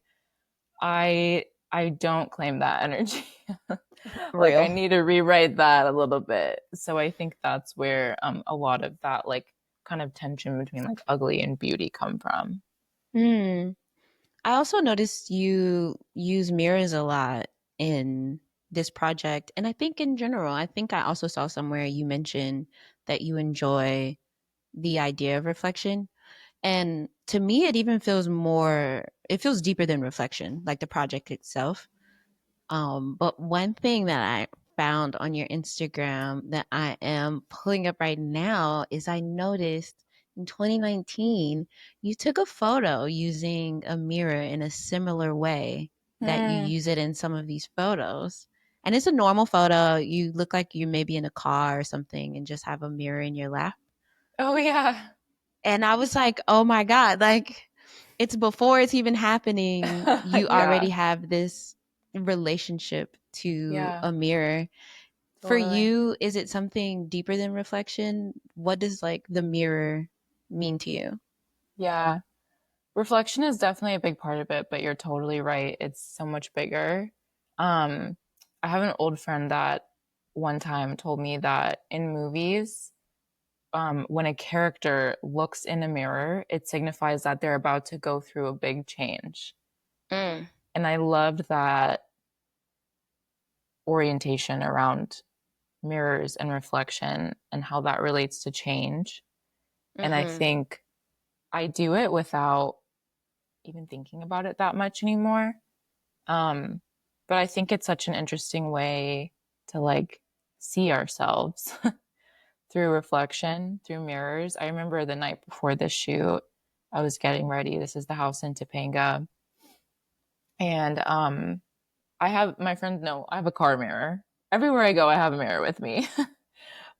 I don't claim that energy. Like I Real. need to rewrite that a little bit. So I think that's where a lot of that like kind of tension between like ugly and beauty come from. Hmm. I also noticed you use mirrors a lot in this project. And I think in general, I think I also saw somewhere you mentioned that you enjoy the idea of reflection. And to me, it even feels more, it feels deeper than reflection, like the project itself. But one thing that I found on your Instagram that I am pulling up right now is I noticed in 2019, you took a photo using a mirror in a similar way that you Mm. use it in some of these photos. And it's a normal photo. You look like you may be in a car or something and just have a mirror in your lap. Oh yeah. And I was like, oh my God, like it's before it's even happening. You already Yeah. have this relationship to Yeah. a mirror. For Totally. you, is it something deeper than reflection? What does like the mirror mean to you? Yeah. Reflection is definitely a big part of it, but you're totally right. It's so much bigger. Um, I have an old friend that one time told me that in movies, when a character looks in a mirror, it signifies that they're about to go through a big change. Mm, And I loved that orientation around mirrors and reflection and how that relates to change. And I mm-hmm. think I do it without even thinking about it that much anymore. Um, but I think it's such an interesting way to like see ourselves through reflection, through mirrors. I remember the night before this shoot, I was getting ready. This is the house in Topanga. And I have my friends know I have a car mirror. Everywhere I go, I have a mirror with me.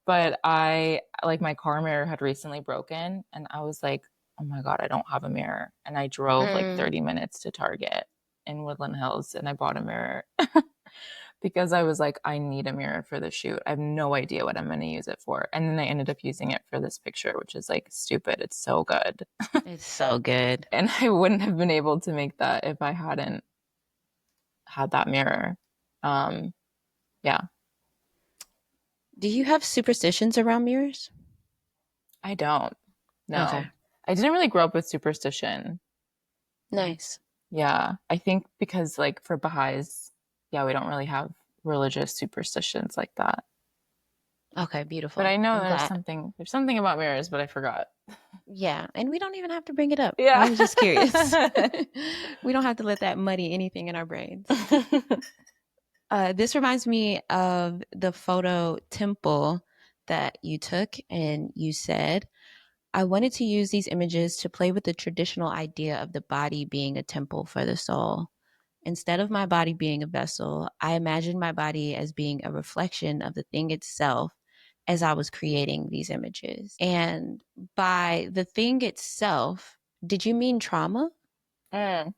But I like my car mirror had recently broken and I was like, oh my God, I don't have a mirror. And I drove like Mm, 30 minutes to Target in Woodland Hills and I bought a mirror because I was like, I need a mirror for the shoot. I have no idea what I'm going to use it for. And then I ended up using it for this picture, which is like stupid. It's so good. it's so good. And I wouldn't have been able to make that if I hadn't had that mirror. Um, yeah, Do you have superstitions around mirrors? I don't. No, Okay, I didn't really grow up with superstition. nice. Yeah, I think because like for Baha'is, yeah, we don't really have religious superstitions like that. Okay, But beautiful. I know I'm glad. there's something about mirrors, but I forgot. Yeah, and we don't even have to bring it up. I Yeah. was just curious. We don't have to let that muddy anything in our brains. This reminds me of the photo temple that you took, and you said, I wanted to use these images to play with the traditional idea of the body being a temple for the soul. Instead of my body being a vessel, I imagined my body as being a reflection of the thing itself as I was creating these images. And by the thing itself, did you mean trauma?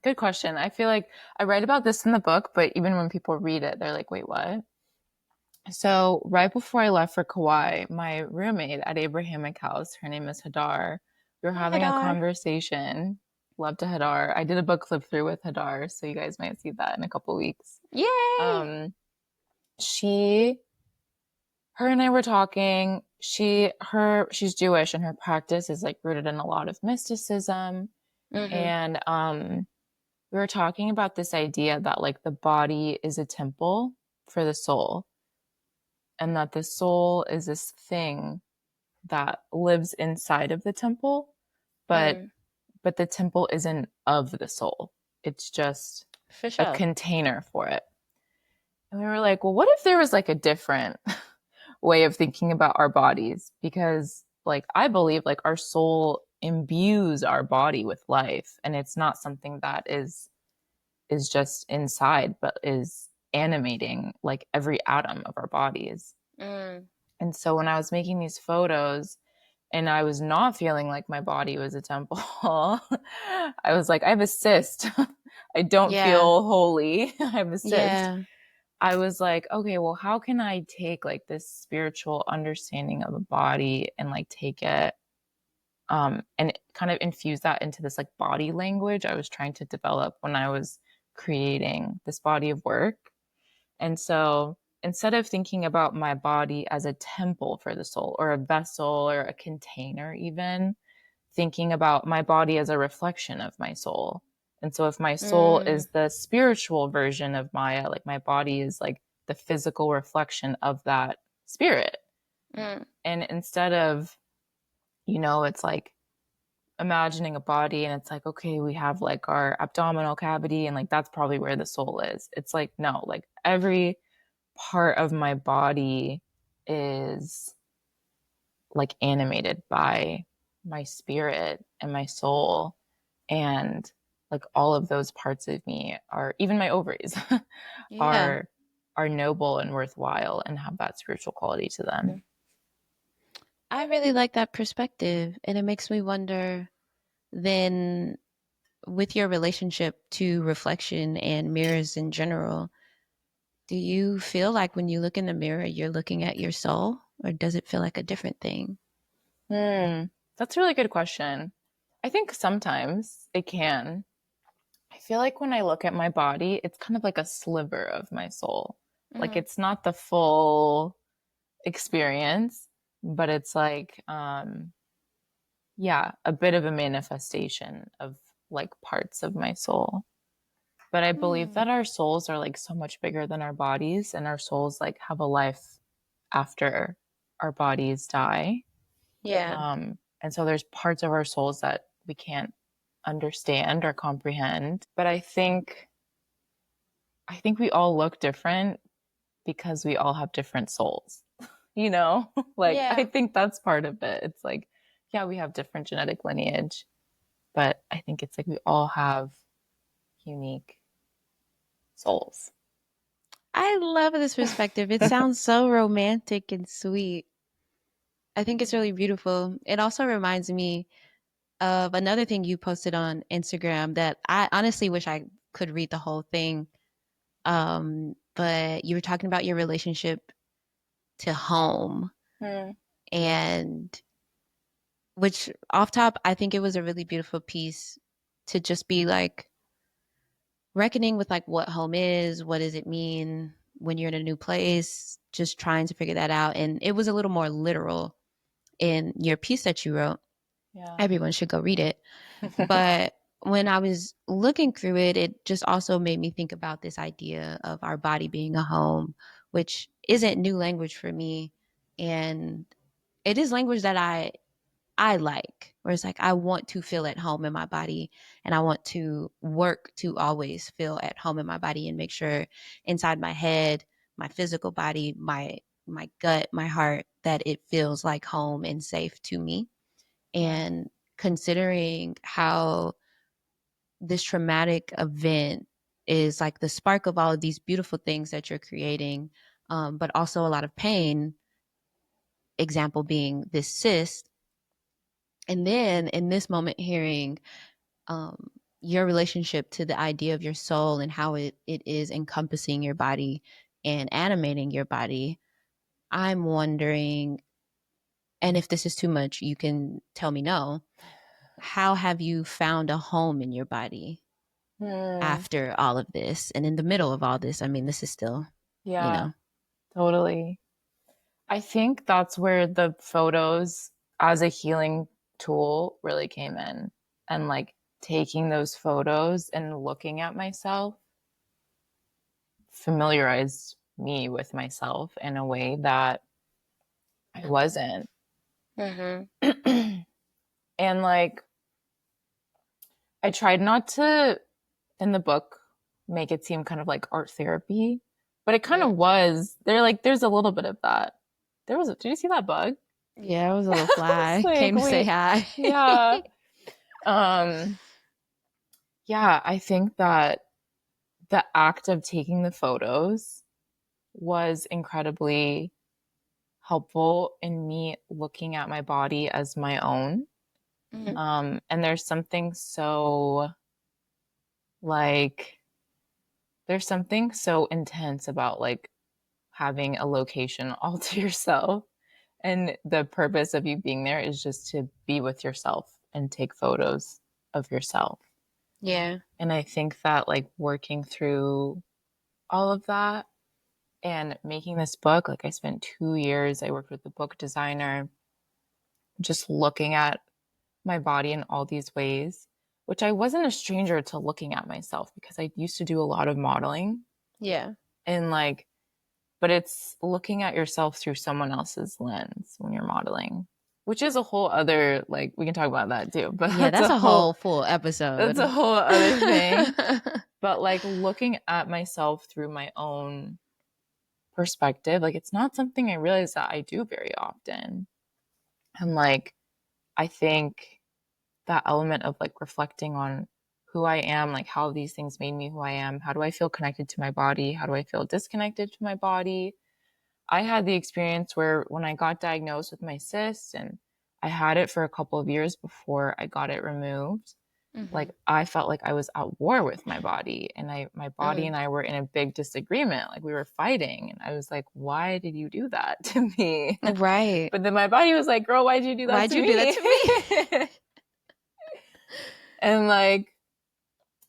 Good question. I feel like I write about this in the book, but even when people read it, they're like, wait, what? So, right before I left for Kauai, my roommate at Abrahamic House, her name is Hadar, we were Hi, having a Hadar. conversation. Love to Hadar. I did a book flip through with Hadar, so you guys might see that in a couple weeks. Yay! Um, she, her and I were talking. She's Jewish and her practice is like rooted in a lot of mysticism. Mm-hmm. And we were talking about this idea that like the body is a temple for the soul and that the soul is this thing that lives inside of the temple, but Mm, but the temple isn't of the soul. It's just for a sure. container for it. And we were like, well, what if there was like a different way of thinking about our bodies? Because like I believe like our soul imbues our body with life and it's not something that is just inside but is animating like every atom of our bodies. Mm, And so when I was making these photos and I was not feeling like my body was a temple, I was like, I have a cyst. I don't yeah. feel holy. I have a cyst. Yeah. I was like, okay, well, how can I take like this spiritual understanding of a body and like take it and kind of infuse that into this like body language I was trying to develop when I was creating this body of work. And so instead of thinking about my body as a temple for the soul or a vessel or a container, even thinking about my body as a reflection of my soul. And so if my soul Mm, is the spiritual version of Maya, like my body is like the physical reflection of that spirit. mm, And instead of, it's like imagining a body and it's like, okay, we have like our abdominal cavity and like that's probably where the soul is. It's like, no, like every part of my body is like animated by my spirit and my soul. And like all of those parts of me are, even my ovaries, yeah. are are noble and worthwhile and have that spiritual quality to them. I really like that perspective. And it makes me wonder then, with your relationship to reflection and mirrors in general, do you feel like when you look in the mirror, you're looking at your soul, or does it feel like a different thing? Hmm. That's a really good question. I think sometimes it can. I feel like when I look at my body, it's kind of like a sliver of my soul. Like Hmm. it's not the full experience, but it's like yeah, a bit of a manifestation of like parts of my soul. But I believe Hmm. that our souls are like so much bigger than our bodies, and our souls like have a life after our bodies die. Yeah. And so there's parts of our souls that we can't understand or comprehend. But I think we all look different because we all have different souls. You know? Like I Yeah. think that's part of it. It's like, yeah, we have different genetic lineage, but I think it's like we all have unique souls. I love this perspective. It sounds so romantic and sweet. I think it's really beautiful. It also reminds me of another thing you posted on Instagram that I honestly wish I could read the whole thing. But you were talking about your relationship to home, Hmm. and which off top, I think it was a really beautiful piece to just be like reckoning with like what home is, what does it mean when you're in a new place, just trying to figure that out. And it was a little more literal in your piece that you wrote. Yeah. Everyone should go read it. But when I was looking through it, it just also made me think about this idea of our body being a home, which isn't new language for me. And it is language that I like, where it's like I want to feel at home in my body, and I want to work to always feel at home in my body and make sure inside my head, my physical body, my gut, my heart, that it feels like home and safe to me. Yeah. And considering how this traumatic event is like the spark of all of these beautiful things that you're creating, but also a lot of pain, example being this cyst. And then in this moment, hearing um, your relationship to the idea of your soul and how it is encompassing your body and animating your body, I'm wondering, and if this is too much, you can tell me no. How have you found a home in your body Hmm. after all of this and in the middle of all this? I mean, this is still, you Yeah, know. totally. I think that's where the photos as a healing tool really came in. And like taking those photos and looking at myself familiarized me with myself in a way that I wasn't. Mm-hmm. And like I tried not to in the book make it seem kind of like art therapy, but it kind of was. There's a little bit of that. Did you see that bug? Yeah, it was a little It's fly. like, Came to say wait, hi. yeah. Um, yeah, I think that the act of taking the photos was incredibly helpful in me looking at my body as my own. Mhm. And like, there's something so intense about like having a location all to yourself. And the purpose of you being there is just to be with yourself and take photos of yourself. Yeah. And I think that like working through all of that and making this book, like I spent 2 years, I worked with a book designer, just looking at my body in all these ways, which I wasn't a stranger to looking at myself because I used to do a lot of modeling Yeah. and like, but it's looking at yourself through someone else's lens when you're modeling, which is a whole other, like, we can talk about that too, but Yeah, that's a whole full episode. that's a whole other thing. But like looking at myself through my own perspective, like it's not something I realize that I do very often. And like, I think that element of like reflecting on who I am, like how these things made me who I am. How do I feel connected to my body? How do I feel disconnected to my body? I had the experience where when I got diagnosed with my cyst and I had it for a couple of years before I got it removed, like Mm-hmm. I felt like I was at war with my body and my body Mm. and I were in a big disagreement. Like we were fighting and I was like, why did you do that to me? Right. But then my body was like, girl, why did you do that Why'd to you do that me? to me? And like,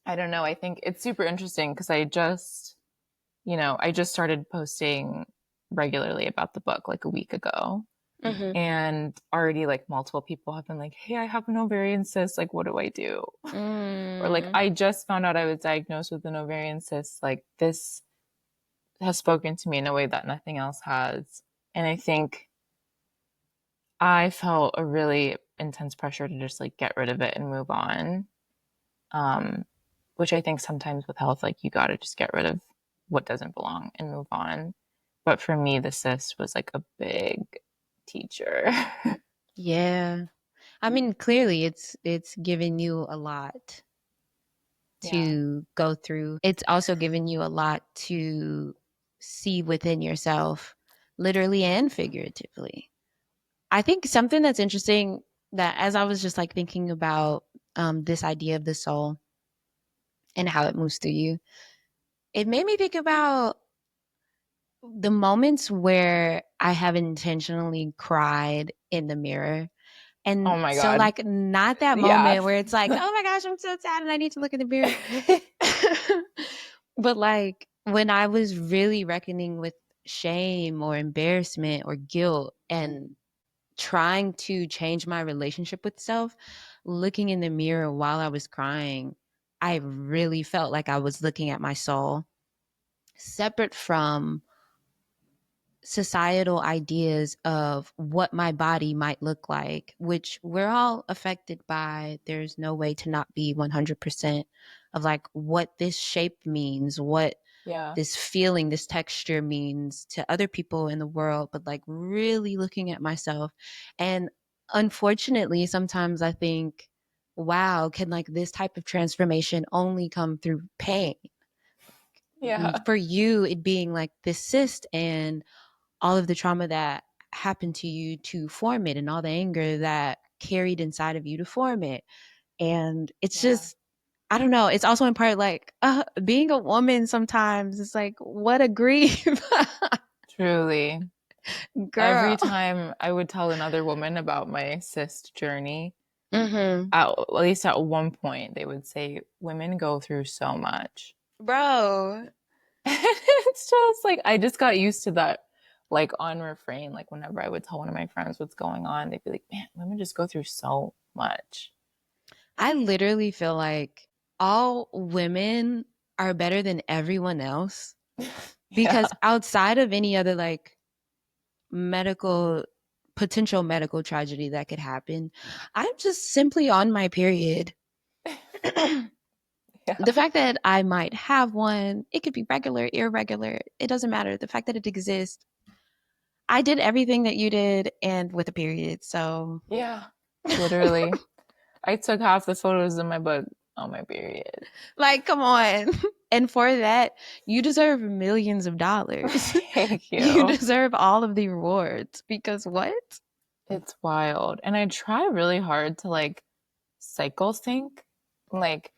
I don't know. I think it's super interesting because I just started posting regularly about the book like a week ago. Mm-hmm. And already like multiple people have been like, hey, I have an ovarian cyst. Like, what do I do? Or like, Mm. I just found out I was diagnosed with an ovarian cyst. Like, this has spoken to me in a way that nothing else has. And I think I felt a really intense pressure to just like get rid of it and move on. Um, which I think sometimes with health, like you got to just get rid of what doesn't belong and move on. But for me, the cyst was like a big teacher. Yeah. I mean, clearly it's given you a lot Yeah. to go through. It's also given you a lot to see within yourself, literally and figuratively. I think something that's interesting that as I was just like thinking about this idea of the soul and how it moves through you, it made me think about the moments where I have intentionally cried in the mirror. Oh And my so, God. like, not that Yeah. moment where it's like, oh my gosh, I'm so sad and I need to look in the mirror. But like when I was really reckoning with shame or embarrassment or guilt and trying to change my relationship with self, looking in the mirror while I was crying, I really felt like I was looking at my soul separate from societal ideas of what my body might look like, which we're all affected by. There's no way to not be 100% of like what this shape means, what Yeah. this feeling, this texture means to other people in the world, but like really looking at myself. And unfortunately, sometimes I think, wow, can like this type of transformation only come through pain? Yeah. For you, it being like this cyst and all of the trauma that happened to you to form it and all the anger that carried inside of you to form it. And it's Yeah. just, I don't know. It's also in part like being a woman sometimes it's like, what a grief. Truly. Girl. Every time I would tell another woman about my cyst journey, Mm-hmm. at least at one point, they would say, women go through so much. Bro. It's just like, I just got used to that, like on refrain. Like, whenever I would tell one of my friends what's going on, they'd be like, man, women just go through so much. I literally feel like all women are better than everyone else Yeah. because outside of any other like medical potential medical tragedy that could happen, I'm just simply on my period. The Yeah. fact that I might have one, it could be regular, irregular, it doesn't matter. The fact that it exists, I did everything that you did and with a period. So, Yeah. Literally. I took half the photos in my book on my period. like, come on. And for that, you deserve millions of dollars. Thank You you. deserve all of the rewards because what? It's wild. And I try really hard to like cycle sync. Like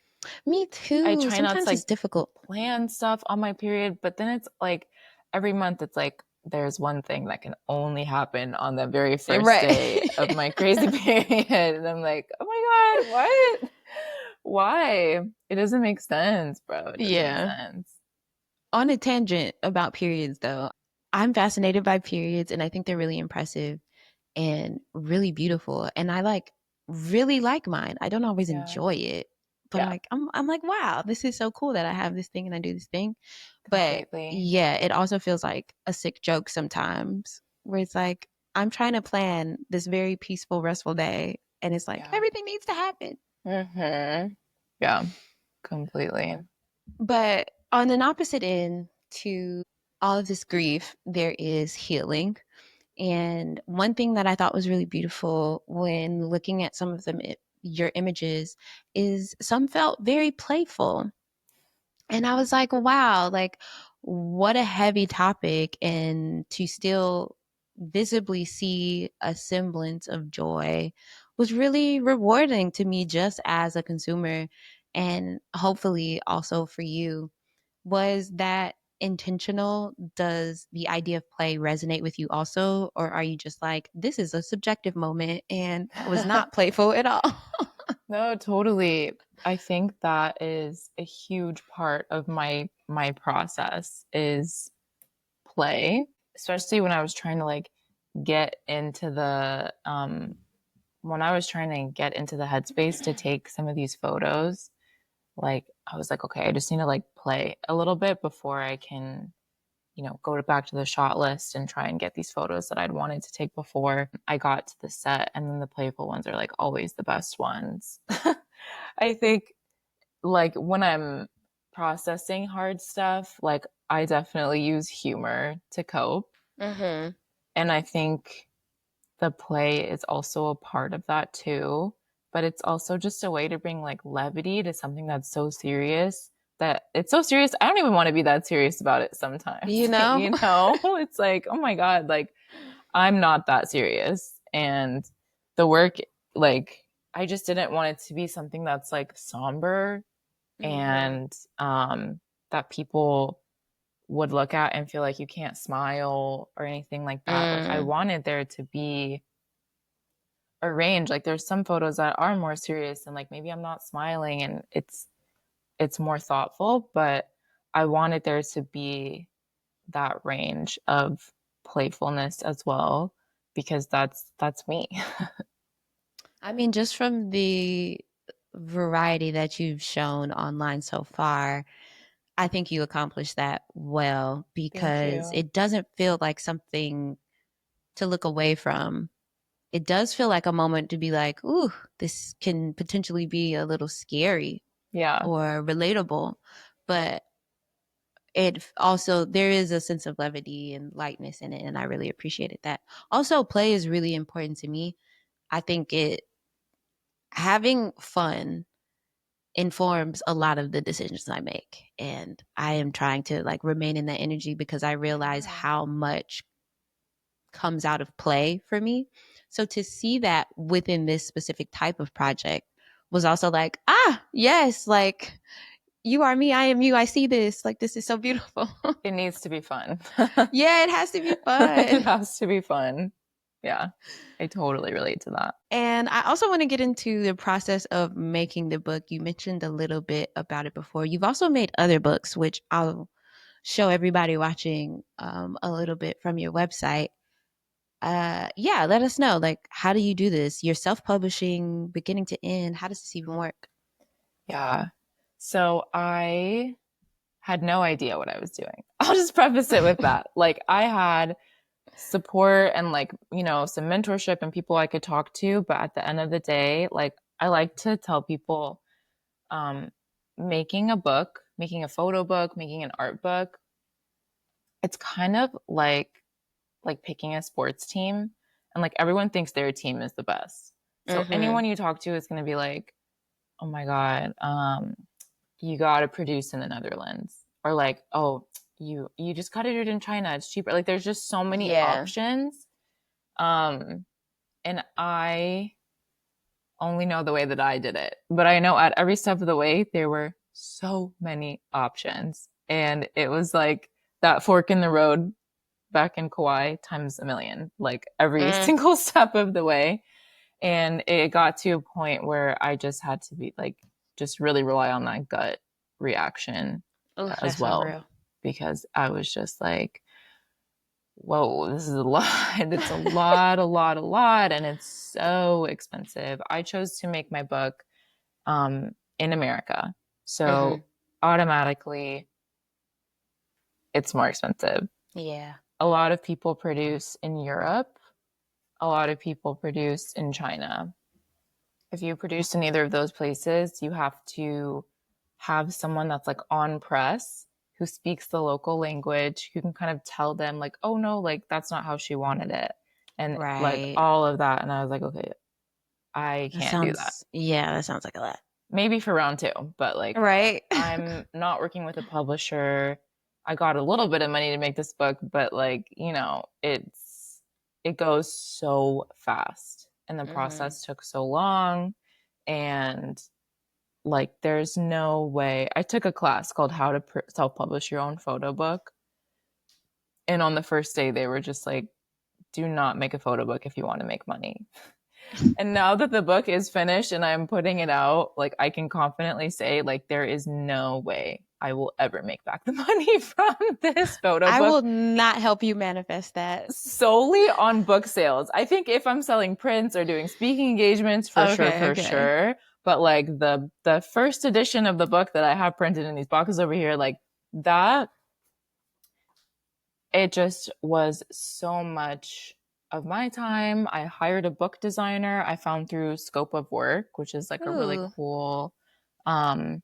Me I too. try not to Sometimes like it's difficult. plan stuff on my period, but then it's like every month it's like there's one thing that can only happen on the very first Right. day of my crazy period. And I'm like, oh my God, what? Why? It doesn't make sense, bro. It doesn't make Yeah. sense. On a tangent about periods, though, I'm fascinated by periods and I think they're really impressive and really beautiful. And I like really like mine. I don't always Yeah. enjoy it, but Yeah. like I'm like, wow, this is so cool that I have this thing and I do this thing. But Completely. yeah, it also feels like a sick joke sometimes where it's like I'm trying to plan this very peaceful, restful day and it's like Yeah. everything needs to happen. Yeah. Completely. But on an opposite end to all of this grief, there is healing. And one thing that I thought was really beautiful when looking at some of the your images is some felt very playful. And I was like, wow, like what a heavy topic. And to still visibly see a semblance of joy was really rewarding to me just as a consumer. And hopefully also for you. Was that intentional? Does the idea of play resonate with you also? Or are you just like, this is a subjective moment and that was not playful at all? No, totally. I think that is a huge part of my process is play, especially when I was trying to like get into the when I was trying to get into the headspace to take some of these photos, like I was like, okay, I just need to like play a little bit before I can, go back to the shot list and try and get these photos that I'd wanted to take before I got to the set. And then the playful ones are like always the best ones. I think like when I'm processing hard stuff, like I definitely use humor to cope. Mm-hmm. And I think the play is also a part of that too. But it's also just a way to bring like levity to something that's so serious that it's so serious. I don't even want to be that serious about it sometimes. You know? It's like, oh my God, like I'm not that serious. And the work, like, I just didn't want it to be something that's like somber Mm-hmm. and that people would look at and feel like you can't smile or anything like that. Like I Mm. wanted there to be a range. Like there's some photos that are more serious and like maybe I'm not smiling and it's more thoughtful, but I wanted there to be that range of playfulness as well because that's me. I mean, just from the variety that you've shown online so far, I think you accomplished that well Thank because you. it doesn't feel like something to look away from. It does feel like a moment to be like, ooh, this can potentially be a little scary Yeah. or relatable. But it also, there is a sense of levity and lightness in it. And I really appreciated that. Also, play is really important to me. I think having fun informs a lot of the decisions I make. And I am trying to like remain in that energy because I realize Yeah. how much comes out of play for me. So to see that within this specific type of project was also like, yes, like you are me, I am you. I see this. Like this is so beautiful. It needs to be fun. Yeah, it has to be It fun. has to be fun. Yeah. I totally relate to that. And I also want to get into the process of making the book. You mentioned a little bit about it before. You've also made other books, which I'll show everybody watching a little bit from your website. Yeah, let us know. Like, how do you do this? You're self-publishing, beginning to end. How does this even work? Yeah. So I had no idea what I was doing. I'll just preface it with that. Like I had support and like, some mentorship and people I could talk to, but at the end of the day, like I like to tell people um making a book, making a photo book, making an art book, it's kind of like picking a sports team and like everyone thinks their team is the best. So Mm-hmm. anyone you talk to is going to be like, "Oh my God, you got to produce in the Netherlands." Or like, "Oh, you just got to do it in China. It's cheaper." Like there's just so many Yeah. options. Um and I only know the way that I did it. But I know at every step of the way there were so many options. And it was like that fork in the road back in Kauai times a million, like every Mm. single step of the way. And it got to a point where I just had to be like, just really rely on that gut reaction Oh, as that's so well. real. Because I was just like, whoa, this is a lot. It's a lot, a lot, a lot. And it's so expensive. I chose to make my book in America. Mm-hmm. So automatically, it's more expensive. Yeah. A lot of people produce in Europe, a lot of people produce in China. If you produce in either of those places, you have to have someone that's like on press who speaks the local language, who can kind of tell them, like, oh no, like that's not how she wanted it. And like Right. all of that. And I was like, okay, I That can't do that. sounds, yeah, that sounds like a lot. Maybe for round two, but like Right. I'm not working with a publisher. I got a little bit of money to make this book, but like, it goes so fast and the Hmm. process took so long and like there's no way. I took a class called How to Self-Publish Your Own Photo Book, and on the first day they were just like, do not make a photo book if you want to make money. And now that the book is finished and I'm putting it out, like I can confidently say, like, there is no way I will ever make back the money from this photo I book will not help you manifest that. solely on book sales. I think if I'm selling prints or doing speaking engagements, Okay, for okay. sure. But like the first edition of the book that I have printed in these boxes over here, like that, it just was so much of my time. I hired a book designer I found through Scope of Work, which is like a really Ooh. cool um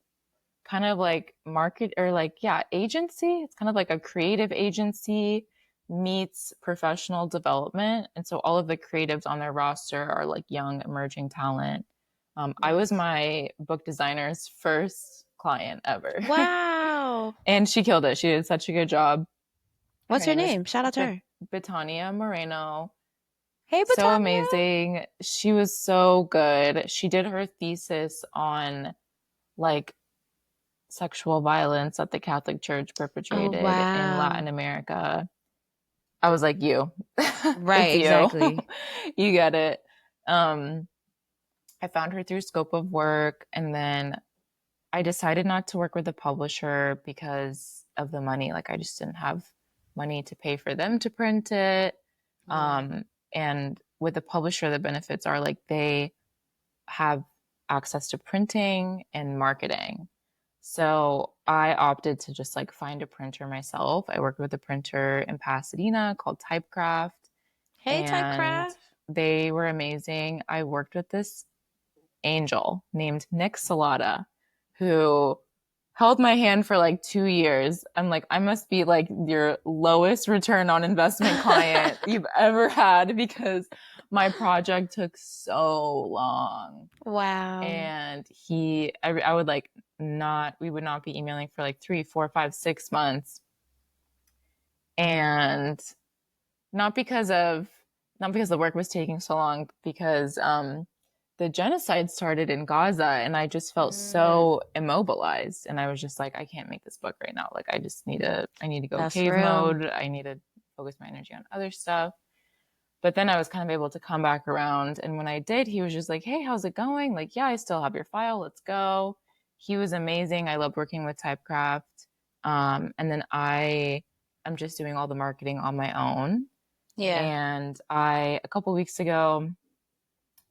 kind of like market or like yeah, agency. It's kind of like a creative agency meets professional development. And so all of the creatives on their roster are like young emerging talent. I was Nice. my book designer's first client ever. Wow. And she killed it. She did such a good job. Her What's her name is name? Shout out to her. Betania Moreno. Hey, So Batania. amazing. She was so good. She did her thesis on like sexual violence that the Catholic Church Oh, perpetrated in wow. Latin America. I was like, you, it's Right, you. exactly. You get it. Um, I found her through Scope of Work, and then I decided not to work with a publisher because of the money. Like, I just didn't have money to pay for them to print it. Yeah. Um, and with a publisher, the benefits are like they have access to printing and marketing. So I opted to just like find a printer myself. I worked with a printer in Pasadena called Typecraft, Hey, and Typecraft. they were amazing. I worked with this angel named Nick Salata, who held my hand for like 2 years. I'm like, I must be like your lowest return on investment client you've ever had because my project took so long. Wow. And I would like not, we would not be emailing for like 3, 4, 5, 6 months. And not because of, not because the work was taking so long, because the genocide started in Gaza and I just felt Mm, so immobilized and I was just like I can't make this book right now. Like I need to go that's cave real. mode. I need to focus my energy on other stuff. But then I was kind of able to come back around and when I did, he was just like, "Hey, how's it going?" Like, "Yeah, I still have your file. Let's go." He was amazing. I loved working with Typecraft. And then I am just doing all the marketing on my own. Yeah. And a couple weeks ago,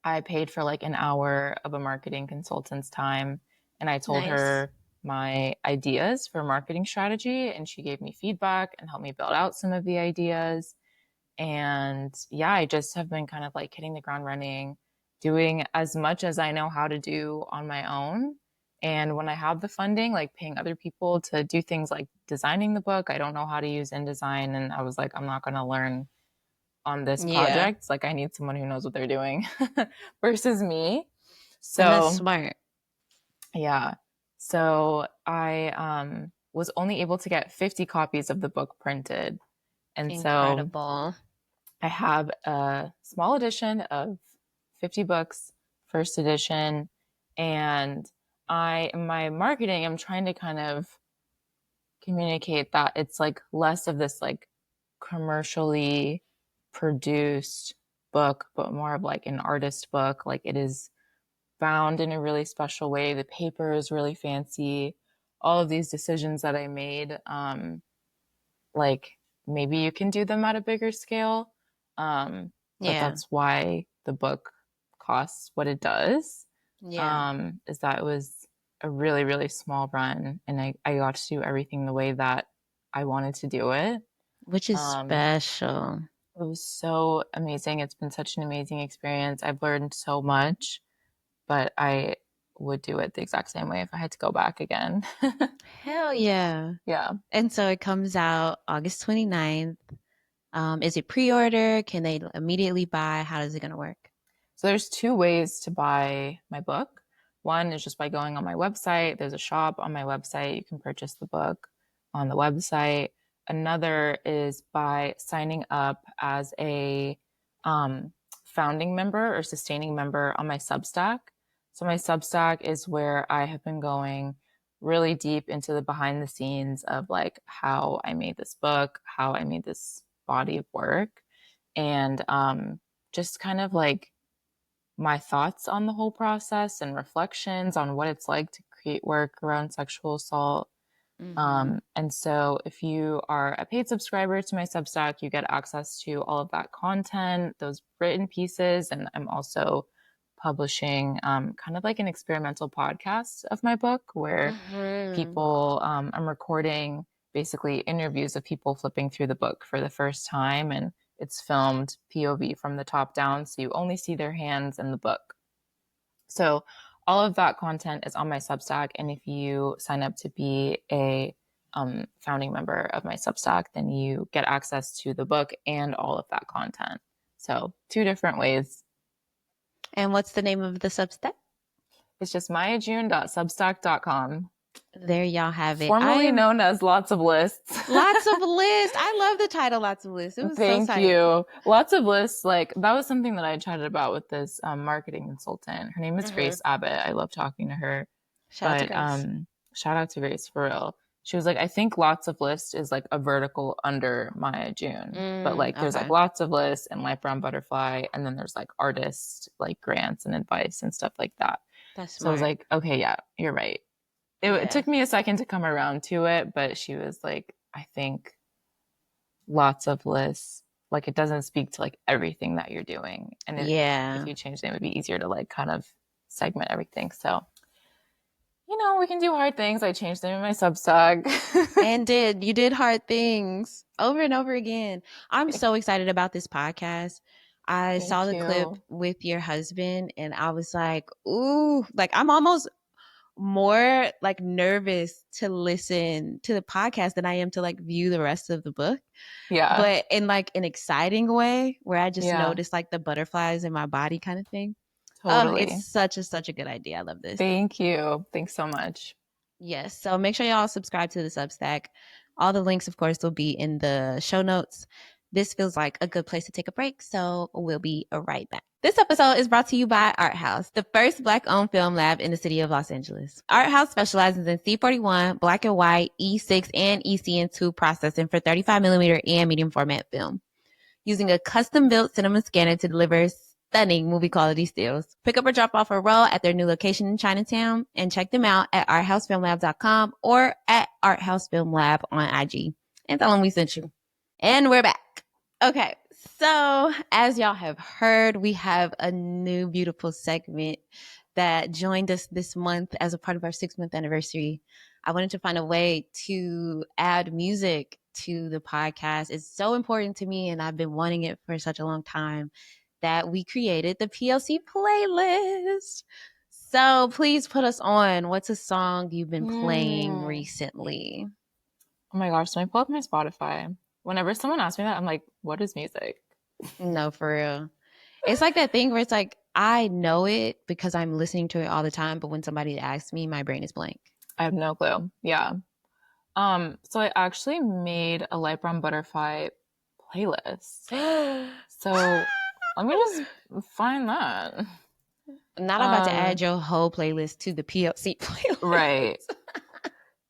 I paid for like an hour of a marketing consultant's time and I told Nice. her my ideas for marketing strategy and she gave me feedback and helped me build out some of the ideas. And yeah, I just have been kind of like hitting the ground running, doing as much as I know how to do on my own. And when I have the funding, like paying other people to do things like designing the book, I don't know how to use InDesign. And I was like, I'm not going to learn on this Yeah. project. Like I need someone who knows what they're doing versus me. And that's So smart. yeah. So I was only able to get 50 copies of the book printed. And so Incredible. I have a small edition of 50 books, first edition, and in my marketing, I'm trying to kind of communicate that it's like less of this like commercially produced book, but more of like an artist book. Like it is bound in a really special way. The paper is really fancy. All of these decisions that I made, like maybe you can do them at a bigger scale. But Yeah. that's why the book costs what it does. Yeah. Is that it was a really, really small run and I got to do everything the way that I wanted to do it. Which is Um, special. it was so amazing. It's been such an amazing experience. I've learned so much, but I would do it the exact same way if I had to go back again. Hell yeah. Yeah. And so it comes out August 29th. Is it pre-order? Can they immediately buy? How is it going to work? So there's two ways to buy my book. One is just by going on my website. There's a shop on my website. You can purchase the book on the website. Another is by signing up as a founding member or sustaining member on my Substack. So my Substack is where I have been going really deep into the behind the scenes of like how I made this book, how I made this body of work, and just kind of like my thoughts on the whole process and reflections on what it's like to create work around sexual assault. And so if you are a paid subscriber to my Substack, you get access to all of that content, those written pieces. And I'm also publishing kind of like an experimental podcast of my book where I'm recording basically interviews of people flipping through the book for the first time. And it's filmed POV from the top down. So you only see their hands in the book. So all of that content is on my Substack. And if you sign up to be a founding member of my Substack, then you get access to the book and all of that content. So two different ways. And what's the name of the Substack? It's just mayajune.substack.com. There y'all have it. Formerly known as Lots of Lists. Lots of Lists. I love the title Lots of Lists. It was Thank so you. Lots of Lists. Like that was something that I chatted about with this marketing consultant. Her name is Grace Abbott. I love talking to her. Shout out to Grace. Shout out to Grace for real. She was like, I think Lots of Lists is like a vertical under Maya June. But like there's like Lots of Lists and Light Brown Butterfly, and then there's like artist like grants and advice and stuff like that. That's smart. So I was like, okay, yeah, you're right. It took me a second to come around to it, but she was like, I think Lots of Lists, like it doesn't speak to like everything that you're doing. And if you change them, it would be easier to like kind of segment everything. So, you know, we can do hard things. I changed them in my Substack. And you did hard things over and over again. I'm so excited about this podcast. I saw the clip with your husband and I was like, ooh, like I'm almost more like nervous to listen to the podcast than I am to like view the rest of the book. Yeah. But in like an exciting way where I just noticed like the butterflies in my body kind of thing. Totally. It's such a good idea. I love this. Thank you. Thanks so much. Yes. So make sure y'all subscribe to the Substack. All the links, of course, will be in the show notes. This feels like a good place to take a break, so we'll be right back. This episode is brought to you by Art House, the first Black-owned film lab in the city of Los Angeles. Art House specializes in C41, black and white, E6, and ECN2 processing for 35mm and medium format film, using a custom-built cinema scanner to deliver stunning movie quality stills. Pick up or drop off a roll at their new location in Chinatown and check them out at arthousefilmlab.com or at arthousefilmlab on IG. And tell them we sent you. And we're back. Okay, so as y'all have heard, we have a new beautiful segment that joined us this month as a part of our 6-month anniversary. I wanted to find a way to add music to the podcast. It's so important to me, and I've been wanting it for such a long time, that we created the PLC playlist. So please put us on. What's a song you've been playing recently? Oh my gosh, so I pull up my Spotify. Whenever someone asks me that, I'm like, what is music? No, for real. It's like that thing where it's like, I know it because I'm listening to it all the time, but when somebody asks me, my brain is blank. I have no clue. Yeah. So I actually made a Light Brown Butterfly playlist. So let me just find that. Not about to add your whole playlist to the PLC playlist. Right.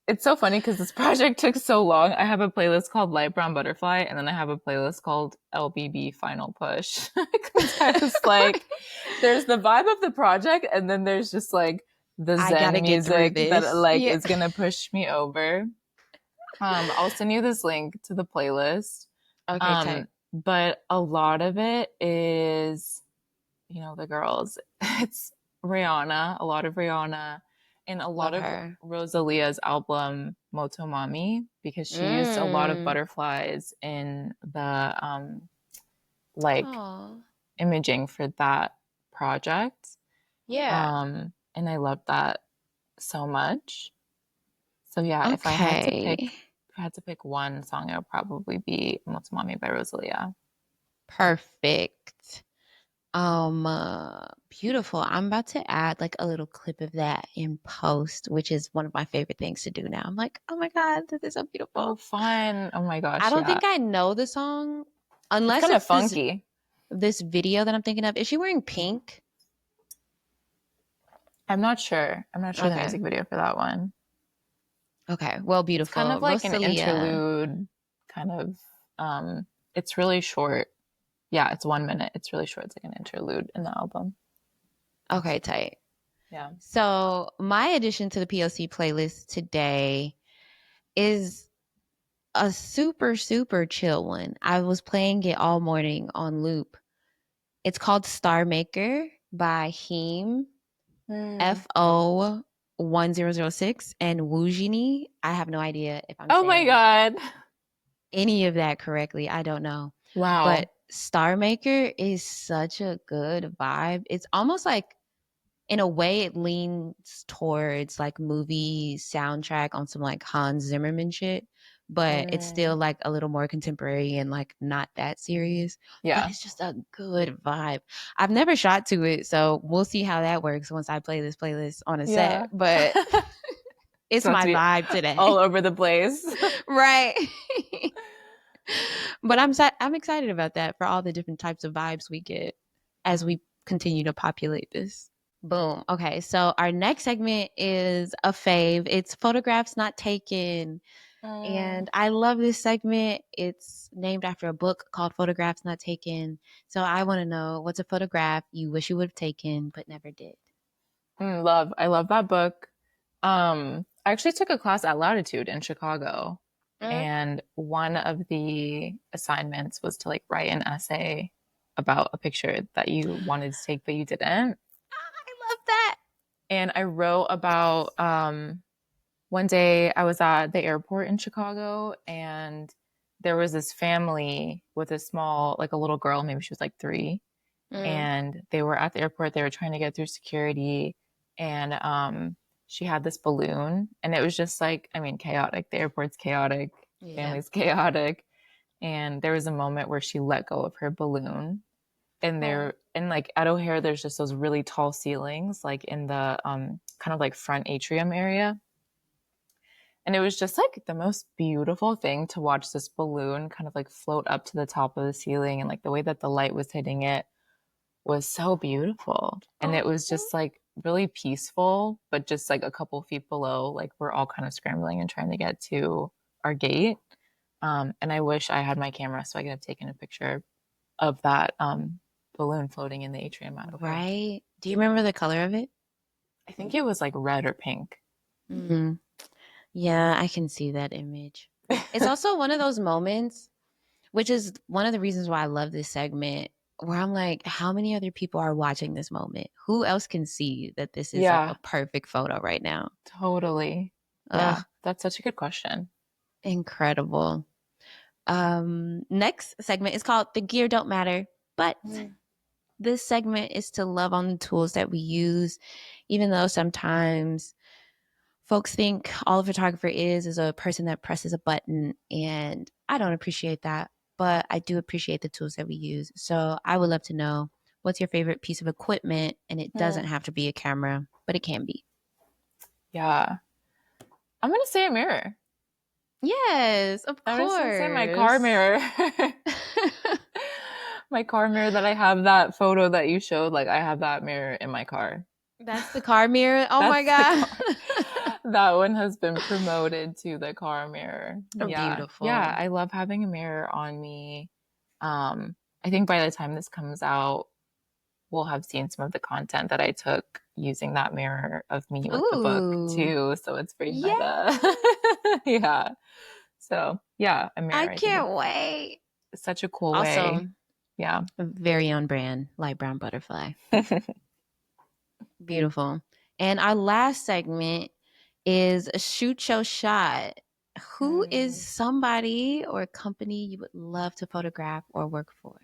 It's so funny because this project took so long. I have a playlist called Light Brown Butterfly, and then I have a playlist called LBB Final Push. Because I was like, there's the vibe of the project, and then there's just like the Zen music that like is gonna push me over. I'll send you this link to the playlist. Okay, but a lot of it is, you know, the girls. It's Rihanna, a lot of Rihanna. And a lot of Rosalia's album Motomami, because she used a lot of butterflies in the imaging for that project. Yeah. And I loved that so much. So yeah, if I had to pick one song, it would probably be Motomami by Rosalia. Perfect. Beautiful. I'm about to add like a little clip of that in post, which is one of my favorite things to do now. I'm like, oh my God, this is so Oh, beautiful. fun. Oh my I gosh, don't yeah. think I know the song It's unless kind of it's funky. this video that I'm thinking of. Is she wearing pink? I'm not sure. I'm not sure the Okay. music video for that one. Okay. Well, It's kind beautiful. of like an Rosalia. interlude, kind of. It's really short. Yeah, it's 1 minute. It's really short. It's like an interlude in the album. Okay, tight. Yeah. So my addition to the POC playlist today is a super, super chill one. I was playing it all morning on loop. It's called Star Maker by Heem, Hmm. FO1006, and Woojini. I have no idea if I'm Oh my saying God. any of that correctly. I don't know. But Wow. Star Maker is such a good vibe. It's almost like in a way it leans towards like movie soundtrack on some like Hans Zimmerman shit, but it's still Mm. like a little more contemporary and like not that serious, but Yeah. it's just a good vibe. I've never shot to it, so we'll see how that works once I play this playlist on a set, Yeah. but It's it's about to my be vibe all today. over the place. Right. But I'm excited about that for all the different types of vibes we get as we continue to populate this. Boom. Okay, so our next segment is a fave. It's photographs not taken. Mm. And I love this segment. It's named after a book called Photographs Not Taken. So I want to know, what's a photograph you wish you would have taken but never did? Love. I love that book. I actually took a class at Latitude in Chicago, Mm. and one of the assignments was to like write an essay about a picture that you wanted to take but you didn't. I love that. And I wrote about one day I was at the airport in Chicago, and there was this family with a small, like a little girl, maybe she was like 3, Mm. and they were at the airport. They were trying to get through security, and she had this balloon, and it was just like, I mean, chaotic. The airport's chaotic, Yeah. family's chaotic, and there was a moment where she let go of her balloon, and Oh. there, and like at O'Hare, there's just those really tall ceilings, like in the kind of like front atrium area. And it was just like the most beautiful thing to watch this balloon kind of like float up to the top of the ceiling, and like the way that the light was hitting it was so beautiful. And it Oh. was just like really peaceful, but just like a couple feet below, like we're all kind of scrambling and trying to get to our gate. And I wish I had my camera so I could have taken a picture of that balloon floating in the atrium at O'Hare. Right. Do you remember the color of it? I think it was like red or pink. Mm. Yeah, I can see that image. It's also one of those moments, which is one of the reasons why I love this segment, where I'm like, how many other people are watching this moment? Who else can see that this is like a Yeah, perfect photo right now? totally. Ugh, Yeah, that's such a good question. incredible. Next segment is called The Gear Don't Matter, but Mm. this segment is to love on the tools that we use, even though sometimes folks think all a photographer is a person that presses a button, and I don't appreciate that, but I do appreciate the tools that we use. So I would love to know, what's your favorite piece of equipment, and it doesn't Hmm. have to be a camera, but it can be. Yeah, I'm gonna say a mirror. Yes, of I'm just gonna say my car course. mirror. My car mirror that I have, that photo that you showed, like I have that mirror in my car. That's the car mirror. Oh my That's the god. car. That one has been promoted to the car mirror. Yeah. Yeah, Beautiful. I love having a mirror on me. I think by the time this comes out, we'll have seen some of the content that I took using that mirror of me with the book Ooh. too. So it's very Yeah. meta. Yeah. So yeah, a I mirror, I think can't wait. it's such a cool way. Also, Yeah. very on brand, light brown butterfly. Beautiful. And our last segment is a shoot your shot. Who is Hmm. somebody or a company you would love to photograph or work for?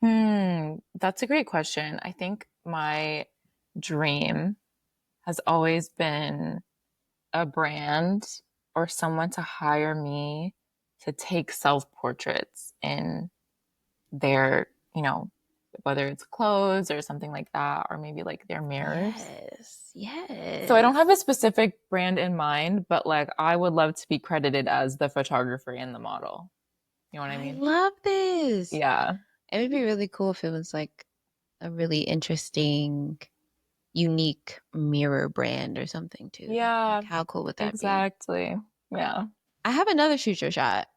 That's a great question. I think my dream has always been a brand or someone to hire me to take self portraits in their, you know, whether it's clothes or something like that, or maybe like their mirrors. Yes. So I don't have Yes. a specific brand in mind, but like I would love to be credited as the photographer and the model. You know what I I mean? love this. Yeah. It would be really cool if it was like a really interesting, unique mirror brand or something too. Like, Yeah, how cool would that be? exactly. Yeah. I have another shoot your shot.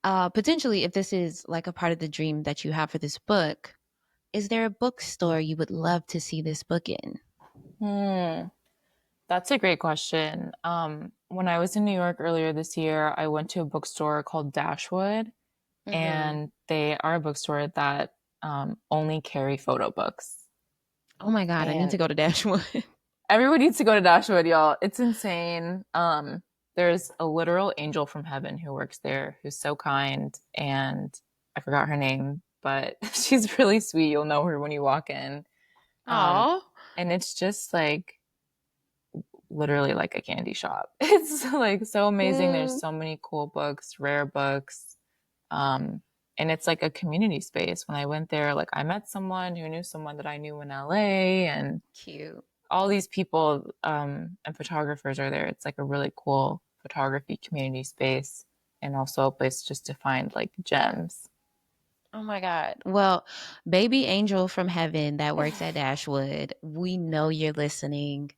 Potentially, if this is like a part of the dream that you have for this book, is there a bookstore you would love to see this book in? Hmm. That's a great question. When I was in New York earlier this year, I went to a bookstore called Dashwood, Mm-hmm. and they are a bookstore that only carry photo books. Oh my God, I need And to go to Dashwood. everyone needs to go to Dashwood, y'all. It's insane. There's a literal angel from heaven who works there who's so kind, and I forgot her name, but she's really sweet. You'll know her when you walk in. Um, Oh. and it's just like literally like a candy shop. It's like so amazing. There's Mm, so many cool books, rare books. Um, and it's like a community space. When I went there, like I met someone who knew someone that I knew in LA, and cute. all these people and photographers are there. It's like a really cool photography community space and also a place just to find like gems. Oh my God. Well, baby angel from heaven that works at Dashwood, we know you're listening.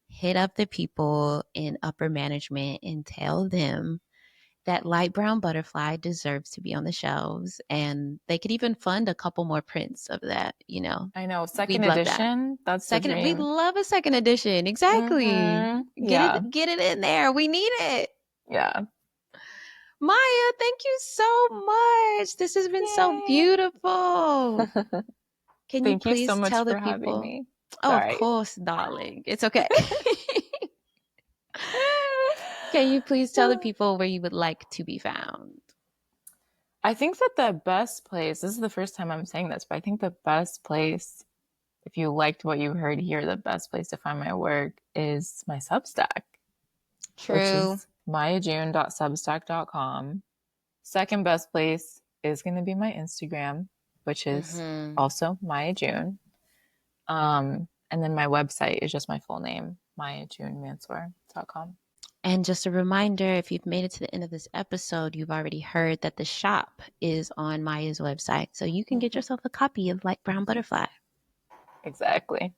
Hit up the people in upper management and tell them that light brown butterfly deserves to be on the shelves. And they could even fund a couple more prints of that, you know. I know, second We'd love that. edition, that's the Second, we dream. love a second edition. Exactly. Yeah, Get it in there. We need it. yeah. Maya, thank you so much. This has been so Yay. beautiful. Can you Thank you so please much tell the for having people? me. Oh, of Sorry. course, darling. It's okay. Can you please tell the people where you would like to be found? I think that the best place, this is the first time I'm saying this, but I think the best place, if you liked what you heard here, the best place to find my work is my Substack, which True. is mayajune.substack.com. Second best place is going to be my Instagram, which is Hmm. also Maya June. And then my website is just my full name, mayajunemansour.com. And just a reminder, if you've made it to the end of this episode, you've already heard that the shop is on Maya's website. So you can get Mhm. yourself a copy of Light Brown Butterfly. Exactly.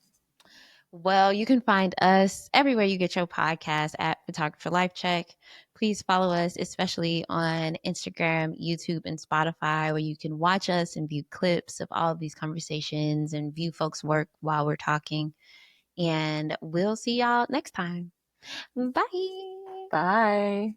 Well, you can find us everywhere you get your podcast at Photographer Life Check. Please follow us, especially on Instagram, YouTube, and Spotify, where you can watch us and view clips of all of these conversations and view folks' work while we're talking. And we'll see y'all next time. Bye. Bye.